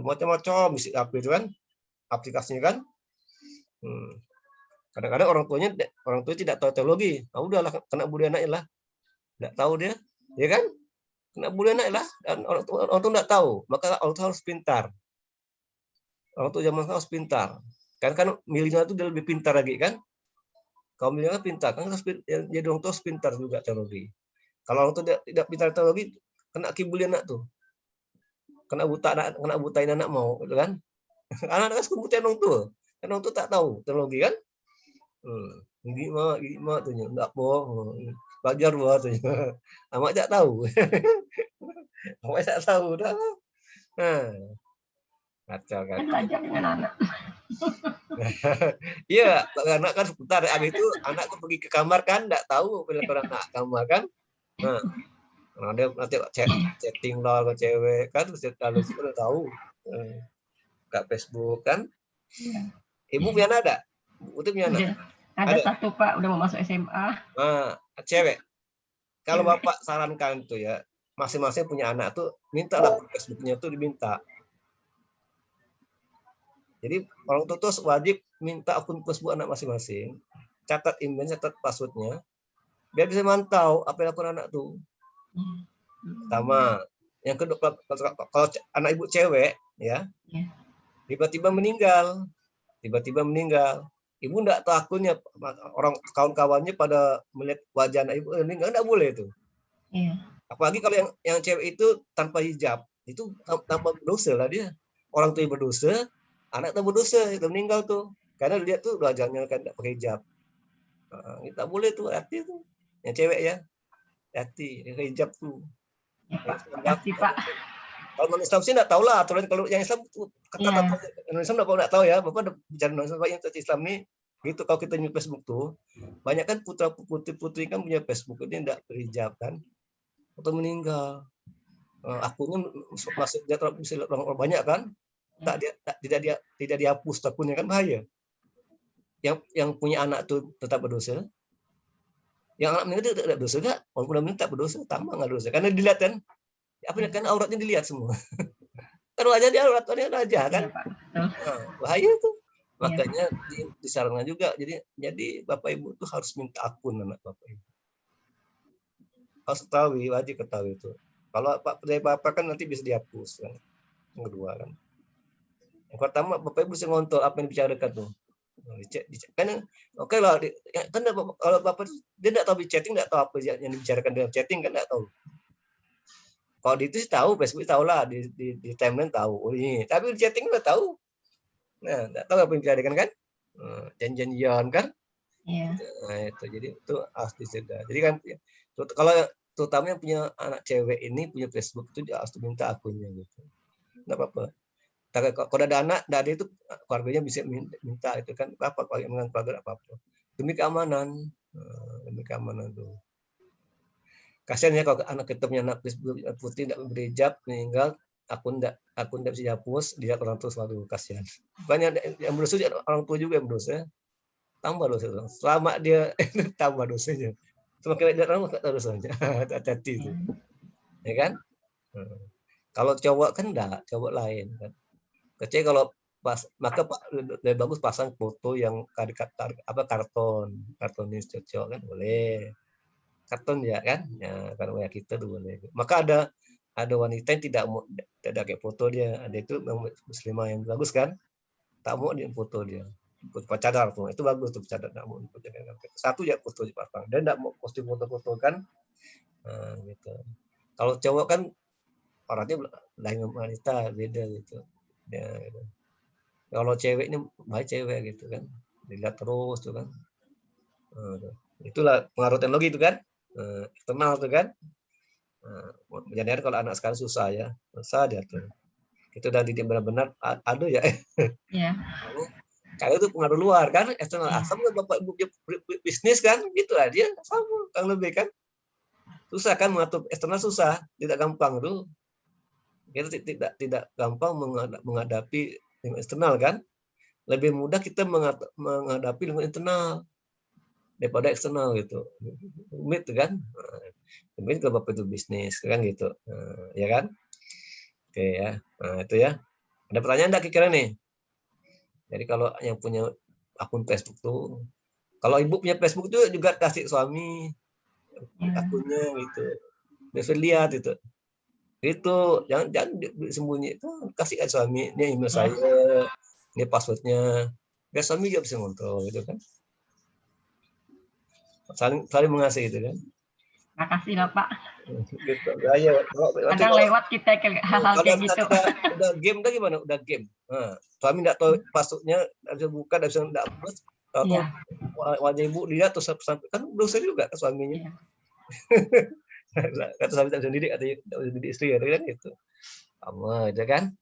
macam-macam isi HP itu kan, aplikasinya kan. Kadang-kadang orang tua tidak tahu teknologi, udahlah kena bully anaknya lah. Nggak tahu dia, ya kan? Kena bully anak lah, dan orang tua nggak tahu, maka orang tua harus pintar. Orang tua zaman sekarang harus pintar. Kan milenial itu dia lebih pintar lagi kan? Kalau milenial pintar, kan jadi orang tua harus pintar juga teknologi. Kalau orang tua tidak pintar teknologi, kena kibuli anak tuh, kena butain anak mau, gitu kan? Anak-anak kan butain orang tua, kan orang tua tak tahu teknologi kan? Gini mah tuh, enggak bohong. Belajar buat amak tak tahu. Amak tak tahu dah. Kacau kan. Belajar dengan anak. Iya, anak kan sebentar habis itu anak tuh pergi ke kamar kan, enggak tahu bila anak kamar kan. Nah, dia nanti chatting lah ke cewek kan, lalu sudah tahu. Ke Facebook kan. Ibu punya anak ada? Ibu punya anak? Ada 1 Pak, udah mau masuk SMA. Cewek. Kalau Bapak sarankan tuh ya, masing-masing punya anak tuh mintalah Facebooknya tuh diminta. Jadi orang tua tuh wajib minta akun Facebook anak masing-masing, catat email, catat passwordnya, biar bisa mantau apa yang dilakukan anak tuh. Pertama, yang kedua kalau anak ibu cewek ya, tiba-tiba meninggal, ibu enggak tahu akunnya, orang kawan-kawannya pada melihat wajah anak ibu meninggal, enggak boleh itu. Apalagi kalau yang cewek itu tanpa hijab, itu tanpa berdosa lah dia. Orang tua berdosa, anak tak berdosa, itu meninggal tuh. Karena lihat tuh wajahnya kan enggak pakai hijab. Kita boleh tuh, hati tuh. Yang cewek ya, hati, hijab tuh. Hati Pak. Kalau non Islam sih enggak tahu lah aturan. Kalau yang Islam kata Islam enggak tahu ya. Bapak bicara non Islam, yang Islam nih gitu. Kalau kita nyuruh Facebook tuh, banyak kan putra putri kan punya Facebook, ini enggak berhijab kan, atau meninggal. Akunnya masih orang banyak kan, tidak dihapus akunnya kan, bahaya. Yang punya anak tuh tetap berdosa. Yang anak meninggal tidak berdosa enggak? Walaupun udah meninggal tak berdosa, tambah enggak berdosa. Karena dilihat kan, kan auratnya dilihat semua. Kan wajah dia auratnya aja kan. Bahaya tuh. Makanya disarankan juga, jadi Bapak Ibu tuh harus minta akun anak Bapak Ibu. Harus ketahui, wajib ketahui itu. Kalau dari Bapak kan nanti bisa dihapus kan. Yang kedua kan. Yang pertama Bapak Ibu bisa ngontrol apa yang dibicarakan tuh. Dicek. Kan oke lah, kan kalau Bapak dia enggak tahu di chatting, enggak tahu apa yang dibicarakan dalam chatting kan enggak tahu. Kalau di itu sih tahu, Facebook tahu lah, di timeline tahu. Oh ini, tapi di chatting enggak tahu. Nah, enggak tahu apa yang dibicarakan kan? Janjian kan? Iya. Nah, itu jadi itu harus dicegah. Jadi kan kalau terutama yang punya anak cewek ini punya Facebook itu dia harus minta akunnya gitu. Enggak apa-apa. Kalau ada anak, ada itu keluarganya bisa minta itu kan apa dengan keluarga apa-apa. Demi keamanan. Demi keamanan tuh. Kasian ya kalau anak kita punya anak Facebook putih tidak berhijab meninggal, akun tidak bisa dihapus, dia orang tua selalu kasihan. Banyak yang berdosa orang tua juga yang berdosa. Tambah dosa. Selama dia tambah dosanya. Semakin dia orang tak tahu dosanya. Hati-hati itu. Ya kan? Kalau cowok kan enggak, cowok lain kan. Kecuali kalau maka lebih bagus pasang foto yang kartonis cocok kan boleh. Karton ya kan, ya kalau ya kita tuh boleh. Maka ada wanita yang tidak kayak foto dia, ada itu muslimah yang bagus kan, tak mau dia foto dia, cadar tuh, itu bagus tuh cadar, tak mau satu ya foto dipasang, dan tidak mau posting foto-foto kan, gitu. Kalau cowok kan orangnya lain wanita beda gitu, ya, gitu. Kalau cewek ini baik cewek gitu kan, dilihat terus tuh kan, itulah pengaruh teknologi itu kan. Eksternal tuh kan. Jadi kalau anak sekarang susah ya, susah dia tuh. Itu udah dididik benar-benar ada ya. Iya. Kalau itu pengaruh luar kan, eksternal. Asam Bapak Ibu bisnis kan, gitu lah dia sama kan lebih kan. Susah kan mengatur eksternal susah, tidak gampang tuh. Kita tidak gampang menghadapi lingkungan eksternal kan. Lebih mudah kita menghadapi lingkungan internal daripada eksternal gitu. Rumit kan. Mungkin kalau Bapak itu bisnis kan gitu. Ya kan? Oke ya. Nah, itu ya. Ada pertanyaan enggak kira-kira nih? Jadi kalau yang punya akun Facebook tuh, kalau Ibu punya Facebook tuh juga kasih suami akunnya gitu. Biar lihat itu. Itu jangan disembunyi itu, kasih ke suami, ini email saya, ini passwordnya. Biar suami juga bisa ngontrol gitu kan. Saling mengasihi itu kan. Makasih Bapak. Gitu. Ya, Kadang lewat kita ke hal-hal kayak gitu. Udah game dah gimana? Udah game. Suami enggak tahu passwordnya, enggak bisa buka, enggak bisa upload. Tahu wajah Ibu lihat terus sampai kan dosa juga ke suaminya. Kata suami tak bisa didik, atau didik istri kan gitu. Sama itu kan.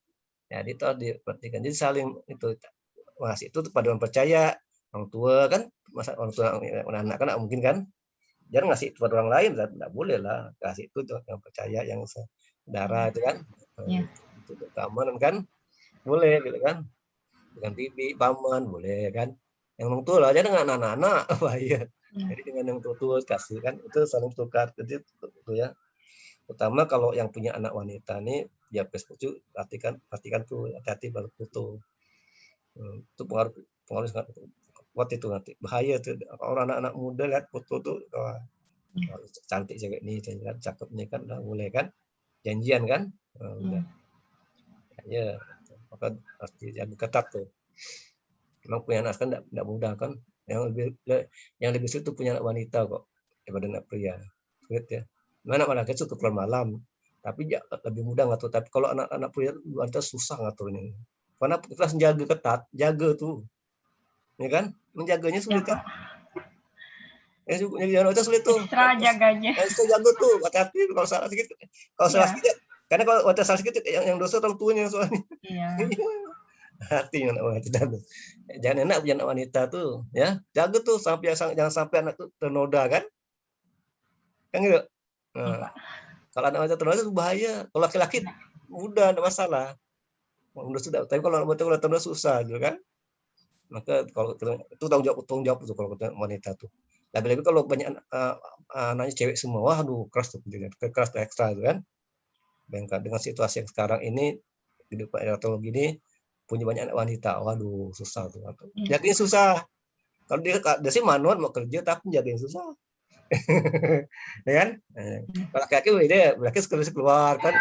Jadi itu diperhatikan. Jadi saling itu ngasih itu pada orang percaya, orang tua kan, masa orang tua anak kan mungkin kan. Jangan ngasih itu pada orang lain, tidak boleh lah. Kasih itu yang percaya, yang saudara itu kan. Itu keamanan kan, boleh gitu kan. Dengan bibi, paman, boleh kan. Yang orang tua lah, aja dengan anak-anak, bahaya. Jadi dengan yang tua kasih kan, itu saling tukar. Jadi itu ya. Terutama kalau yang punya anak wanita nih, ya Facebook itu perhatikan tuh, hati-hati baru foto. Itu pengaruh sangat kuat itu nanti, bahaya tuh orang anak-anak muda lihat foto tuh cantik cewek nih, cakep nih kan, udah mulai kan janjian kan, udah ya maka harus dijaga ketat tuh. Memang punya anak kan tidak mudah kan, yang lebih sulit tuh punya anak wanita kok daripada anak pria, sulit ya. Mana laki suka keluar malam, tapi lebih mudah ngatur. Tapi kalau anak-anak pria wanita susah ngaturnya, karena kita harus jaga ketat, jaga tuh. Ya kan, menjaganya sulit kan? Ya, itu sulit tuh. Ekstra jaganya. Ekstra jaga tuh, hati-hati kalau salah sedikit. Kalau salah sedikit, karena kalau wanita salah sedikit, yang dosa orang tuanya soalnya. Iya. Hati anak wanita tuh. Jangan enak punya anak wanita tuh, ya. Jaga tuh jangan sampai anak tuh ternoda kan? Kan gitu. Nah, kalau anak wanita ternoda itu bahaya. Kalau laki-laki mudah, enggak masalah. Mudah sudah, tapi kalau anak wanita ternoda susah gitu kan? Maka kalau itu tanggung jawab tuh kalau wanita tuh. Lebih-lebih kalau banyak anaknya cewek semua, waduh keras tuh, keras ekstra itu kan. Dengan situasi yang sekarang ini, hidup teknologi ini, punya banyak anak wanita, waduh susah tuh. Jagain susah. Kalau dia sih manual mau kerja tapi jagain susah. Ya kan? Kalau laki-laki dia laki keluar kan,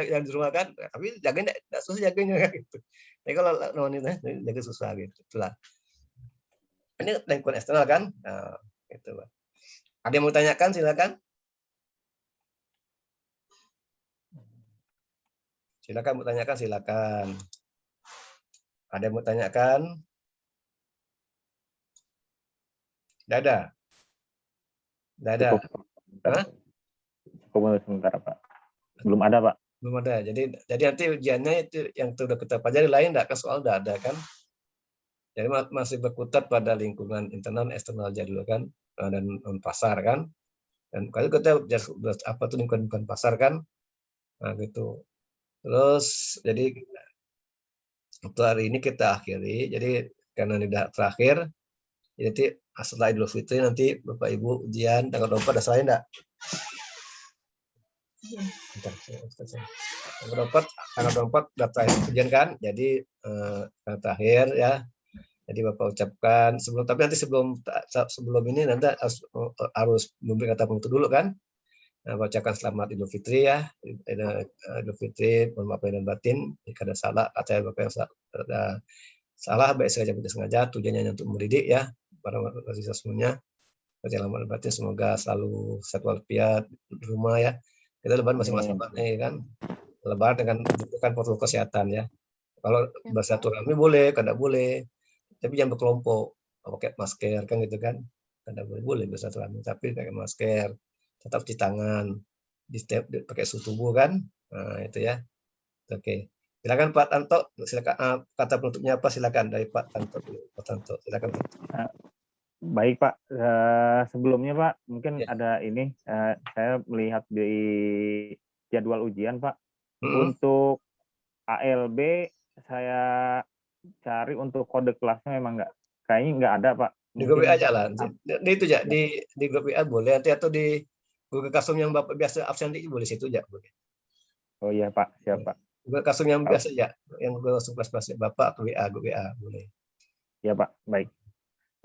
yang di rumah kan, tapi jagain enggak susah jaganya gitu. Tapi kalau wanita jaga susah gitu. Itulah. Ini lingkungan eksternal kan? Nah, gitu, Pak. Ada yang mau tanyakan silakan. Silakan mau tanyakan silakan. Ada yang mau tanyakan? Tidak ada. Tidak ada. Cukup sebentar, Pak. Belum ada, Pak. Belum ada. Jadi nanti ujiannya itu yang sudah kita pelajari lain enggak kan soal enggak ada kan? Jadi masih berkutat pada lingkungan internal eksternal jadul kan dan pasar kan. Dan kalau kita apa tuh lingkungan pasar kan? Nah, gitu. Terus jadi untuk hari ini kita akhiri. Jadi karena ini udah terakhir, jadi setelah Idul Fitri nanti Bapak Ibu ujian tanggal 24 ada selain enggak? Tanggal 24 daftar ujian kan, jadi terakhir ya. Jadi Bapak ucapkan tapi nanti sebelum ini nanti harus memberi kata penutup dulu kan. Bacakan selamat Idul Fitri ya. Idul Fitri, mohon maaf dan batin jika ada salah kata Bapak yang salah baik sengaja tidak sengaja, tujuannya untuk mendidik ya para mahasiswa semuanya. Selamat dan batin semoga selalu sehat walafiat di rumah ya. Kita lebaran masing-masing kan. Lebaran dengan membutuhkan protokol kesehatan ya. Kalau bersilaturahmi boleh, tidak boleh. Tapi jangan berkelompok, pakai masker kan gitu kan. Tidak boleh bersilaturahmi, tapi pakai masker, tetap cuci tangan, pakai suhu tubuh kan. Nah, itu ya. Oke. Silakan Pak Tanto, silakan kata penutupnya apa silakan dari Pak Tanto. Pak Tanto, silakan. Baik Pak, sebelumnya Pak mungkin ada ini saya melihat di jadwal ujian Pak. Untuk ALB saya cari untuk kode kelasnya memang kayaknya nggak ada Pak. Di grup WA aja lah. Di itu ya di grup WA boleh nanti atau di Google Classroom yang Bapak biasa absen di boleh situ aja boleh. Oh iya Pak, siap Pak. Google Classroom yang biasa ya, yang Google kelas Bapak atau WA boleh. Ya Pak, baik.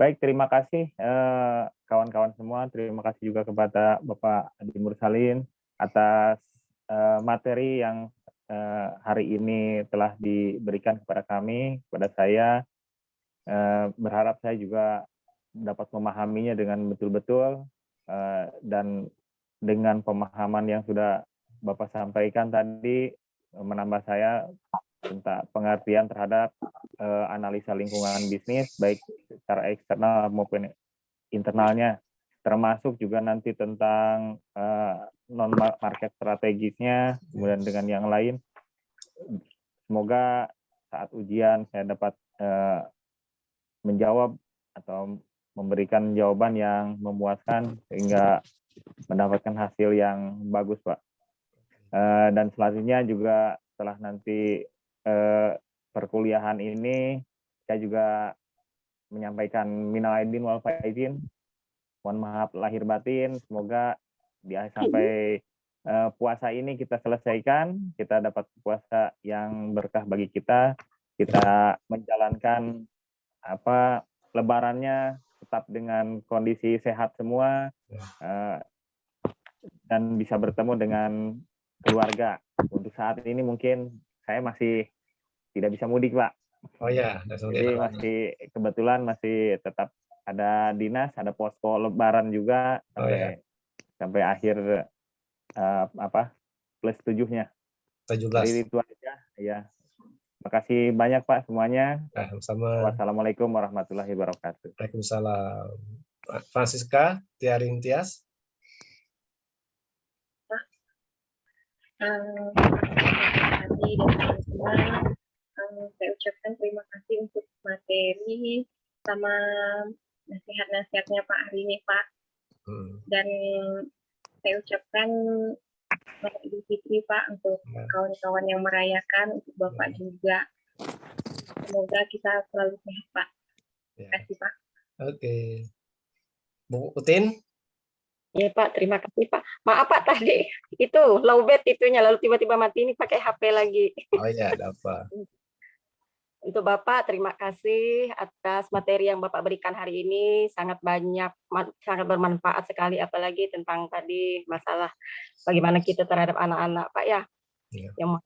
Baik, terima kasih kawan-kawan semua. Terima kasih juga kepada Bapak Adi Mursalin atas materi yang hari ini telah diberikan kepada kami, kepada saya. Berharap saya juga dapat memahaminya dengan betul-betul dan dengan pemahaman yang sudah Bapak sampaikan tadi menambah saya tentang pengertian terhadap analisa lingkungan bisnis baik secara eksternal maupun internalnya, termasuk juga nanti tentang non-market strategisnya, kemudian dengan yang lain. Semoga saat ujian saya dapat menjawab atau memberikan jawaban yang memuaskan sehingga mendapatkan hasil yang bagus, Pak. Dan selanjutnya juga setelah nanti perkuliahan ini, saya juga menyampaikan minal aidin wal faizin, mohon maaf lahir batin, semoga sampai puasa ini kita selesaikan, kita dapat puasa yang berkah bagi kita menjalankan lebarannya tetap dengan kondisi sehat semua dan bisa bertemu dengan keluarga. Untuk saat ini mungkin saya masih tidak bisa mudik, Pak. Oh ya, jadi masih kebetulan masih tetap ada dinas, ada posko lebaran juga sampai akhir plus 7-nya. 17. Jadi itu aja ya. Makasih banyak Pak semuanya. Sama. Wassalamualaikum warahmatullahi wabarakatuh. Waalaikumsalam. Francisca Tiaring Tias. Saya ucapkan terima kasih untuk materi sama nasihat-nasihatnya Pak hari ini Pak. Dan saya ucapkan Selamat Idul Fitri Pak untuk kawan-kawan yang merayakan, untuk Bapak juga. Semoga kita selalu sehat Pak. Terima kasih Pak. Oke. Bu Utin? Ya Pak, terima kasih Pak. Maaf Pak tadi itu lowbat itunya lalu tiba-tiba mati ini pakai HP lagi. Oh iya, ada apa? Untuk Bapak, terima kasih atas materi yang Bapak berikan hari ini. Sangat banyak, sangat bermanfaat sekali, apalagi tentang tadi masalah bagaimana kita terhadap anak-anak, Pak ya. Yang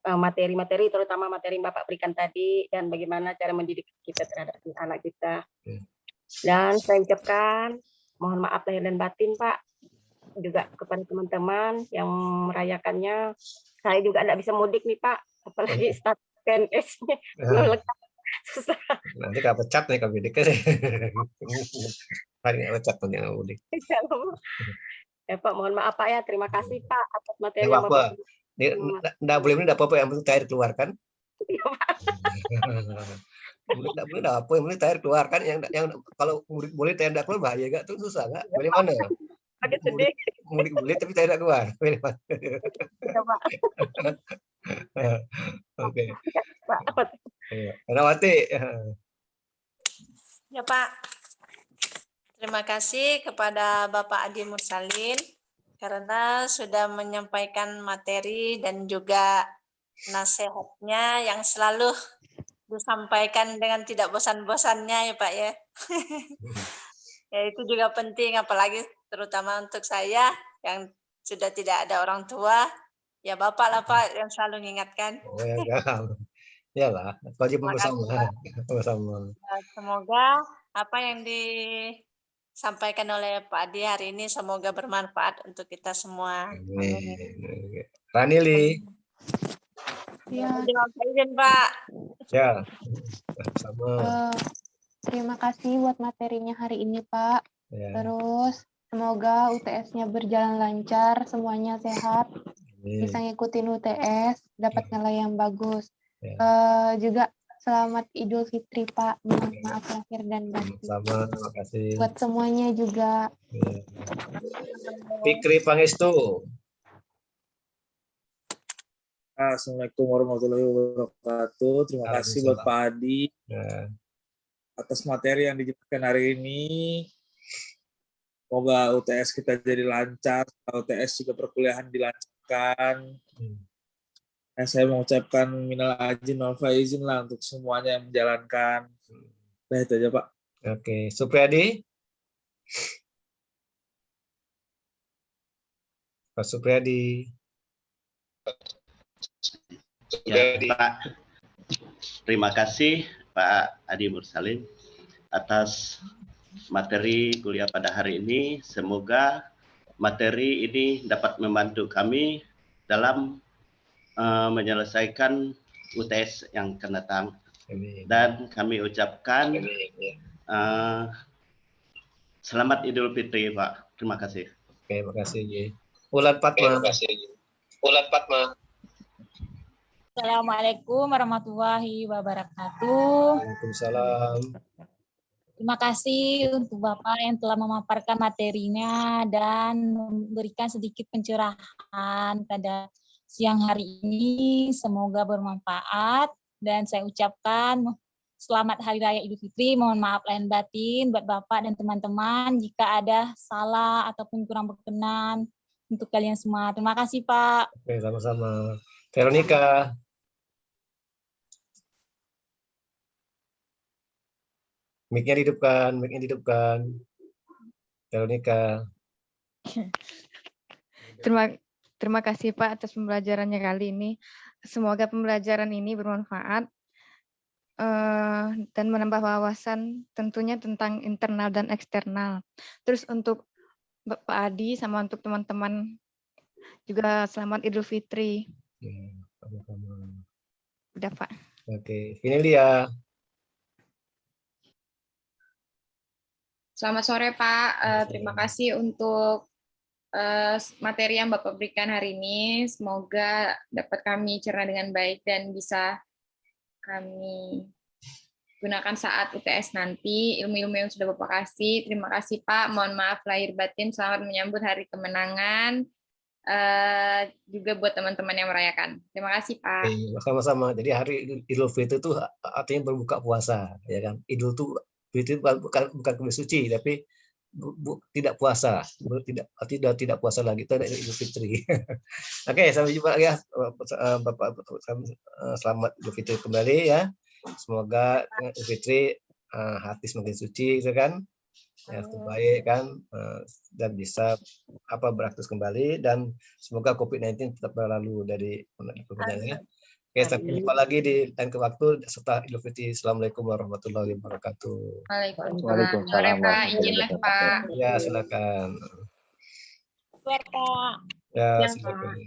materi-materi, terutama materi yang Bapak berikan tadi, dan bagaimana cara mendidik kita terhadap anak kita. Dan saya ucapkan mohon maaf lahir dan batin, Pak. Juga kepada teman-teman yang merayakannya. Saya juga tidak bisa mudik nih, Pak. Apalagi status PNS-nya belum lengkap. Susah. Nanti kalau pecat nih kalau mudik. Hari nggak pecat nanti kalau mudik. Ya Pak, mohon maaf Pak ya. Terima kasih Pak atas materi Nggak yang apa-apa. Bapak. Nggak boleh ini, nggak apa-apa, yang penting air keluarkan. Nggak boleh, nggak apa, yang penting air keluarkan. Yang kalau mudik boleh tayar nggak keluar bahaya nggak? Tuh susah nggak? Boleh mana? Mudik boleh tapi tayar nggak keluar. Boleh mana? Oke. Herawati. Ya Pak, terima kasih kepada Bapak Adi Mursalin karena sudah menyampaikan materi dan juga nasihatnya yang selalu disampaikan dengan tidak bosan-bosannya ya Pak ya. Ya itu juga penting, apalagi terutama untuk saya yang sudah tidak ada orang tua, ya Bapak lah Pak yang selalu mengingatkan. Oh ya enggak. Iyalah, wajib bersama. Semoga apa yang disampaikan oleh Pak Adi hari ini semoga bermanfaat untuk kita semua. Amin. Ranili. Ya. Izin Pak. Ya, sama. Terima kasih buat materinya hari ini Pak. Ya. Terus semoga UTS-nya berjalan lancar, semuanya sehat, bisa ngikutin UTS, dapat nilai yang bagus. Juga selamat Idul Fitri Pak, mohon maaf lahir dan batin. Sama, terima kasih. Buat semuanya juga. Fikri Pangestu. Assalamualaikum warahmatullahi wabarakatuh. Terima kasih buat Pak Adi atas materi yang dijelaskan hari ini. Semoga UTS kita jadi lancar, UTS juga perkuliahan dilancarkan. Saya mengucapkan minal aidin wal faizin lah untuk semuanya yang menjalankan. Nah itu aja Pak. Oke, Supriyadi. Pak Supriyadi. Ya, Pak. Terima kasih Pak Adi Mursalin atas materi kuliah pada hari ini. Semoga materi ini dapat membantu kami dalam menyelesaikan UTS yang akan datang. Dan kami ucapkan selamat Idul Fitri, Pak. Terima kasih. Oke, terima kasih. Ulat Fatma. Ulat Fatma. Assalamualaikum warahmatullahi wabarakatuh. Waalaikumsalam. Terima kasih untuk Bapak yang telah memaparkan materinya dan memberikan sedikit pencerahan pada siang hari ini. Semoga bermanfaat dan saya ucapkan selamat Hari Raya Idul Fitri. Mohon maaf lahir batin buat Bapak dan teman-teman jika ada salah ataupun kurang berkenan untuk kalian semua. Terima kasih Pak. Oke, sama-sama. Veronica. Mic-nya dihidupkan. Veronica. Terima kasih Pak atas pembelajarannya kali ini. Semoga pembelajaran ini bermanfaat dan menambah wawasan tentunya tentang internal dan eksternal. Terus untuk Pak Adi sama untuk teman-teman juga selamat Idul Fitri. Ya, sama-sama. Udah Pak. Oke, Vinelia. Selamat sore Pak, terima kasih untuk materi yang Bapak berikan hari ini. Semoga dapat kami cerna dengan baik dan bisa kami gunakan saat UTS nanti, ilmu-ilmu yang sudah Bapak kasih. Terima kasih Pak, mohon maaf lahir batin, selamat menyambut hari kemenangan, juga buat teman-teman yang merayakan. Terima kasih Pak. Sama-sama, jadi hari Idul Fitri itu artinya berbuka puasa, ya kan? Idul itu Fitri bukan kulit suci, tapi tidak puasa, tidak puasa lagi, itu ada Idul Fitri. Oke, sampai jumpa lagi ya, Bapak. Selamat Idul Fitri kembali ya. Semoga Idul Fitri hati semakin suci, gitu kan, ya, terbaik kan, dan bisa beraktivitas kembali, dan semoga COVID-19 tetap berlalu dari pekerjaannya. Oke, sampai jumpa lagi di lain waktu setelah Idul Fitri. Assalamualaikum warahmatullahi wabarakatuh. Waalaikumsalam. Pak, izin live, Pak. Ya, silakan. Pak. Ya, silakan.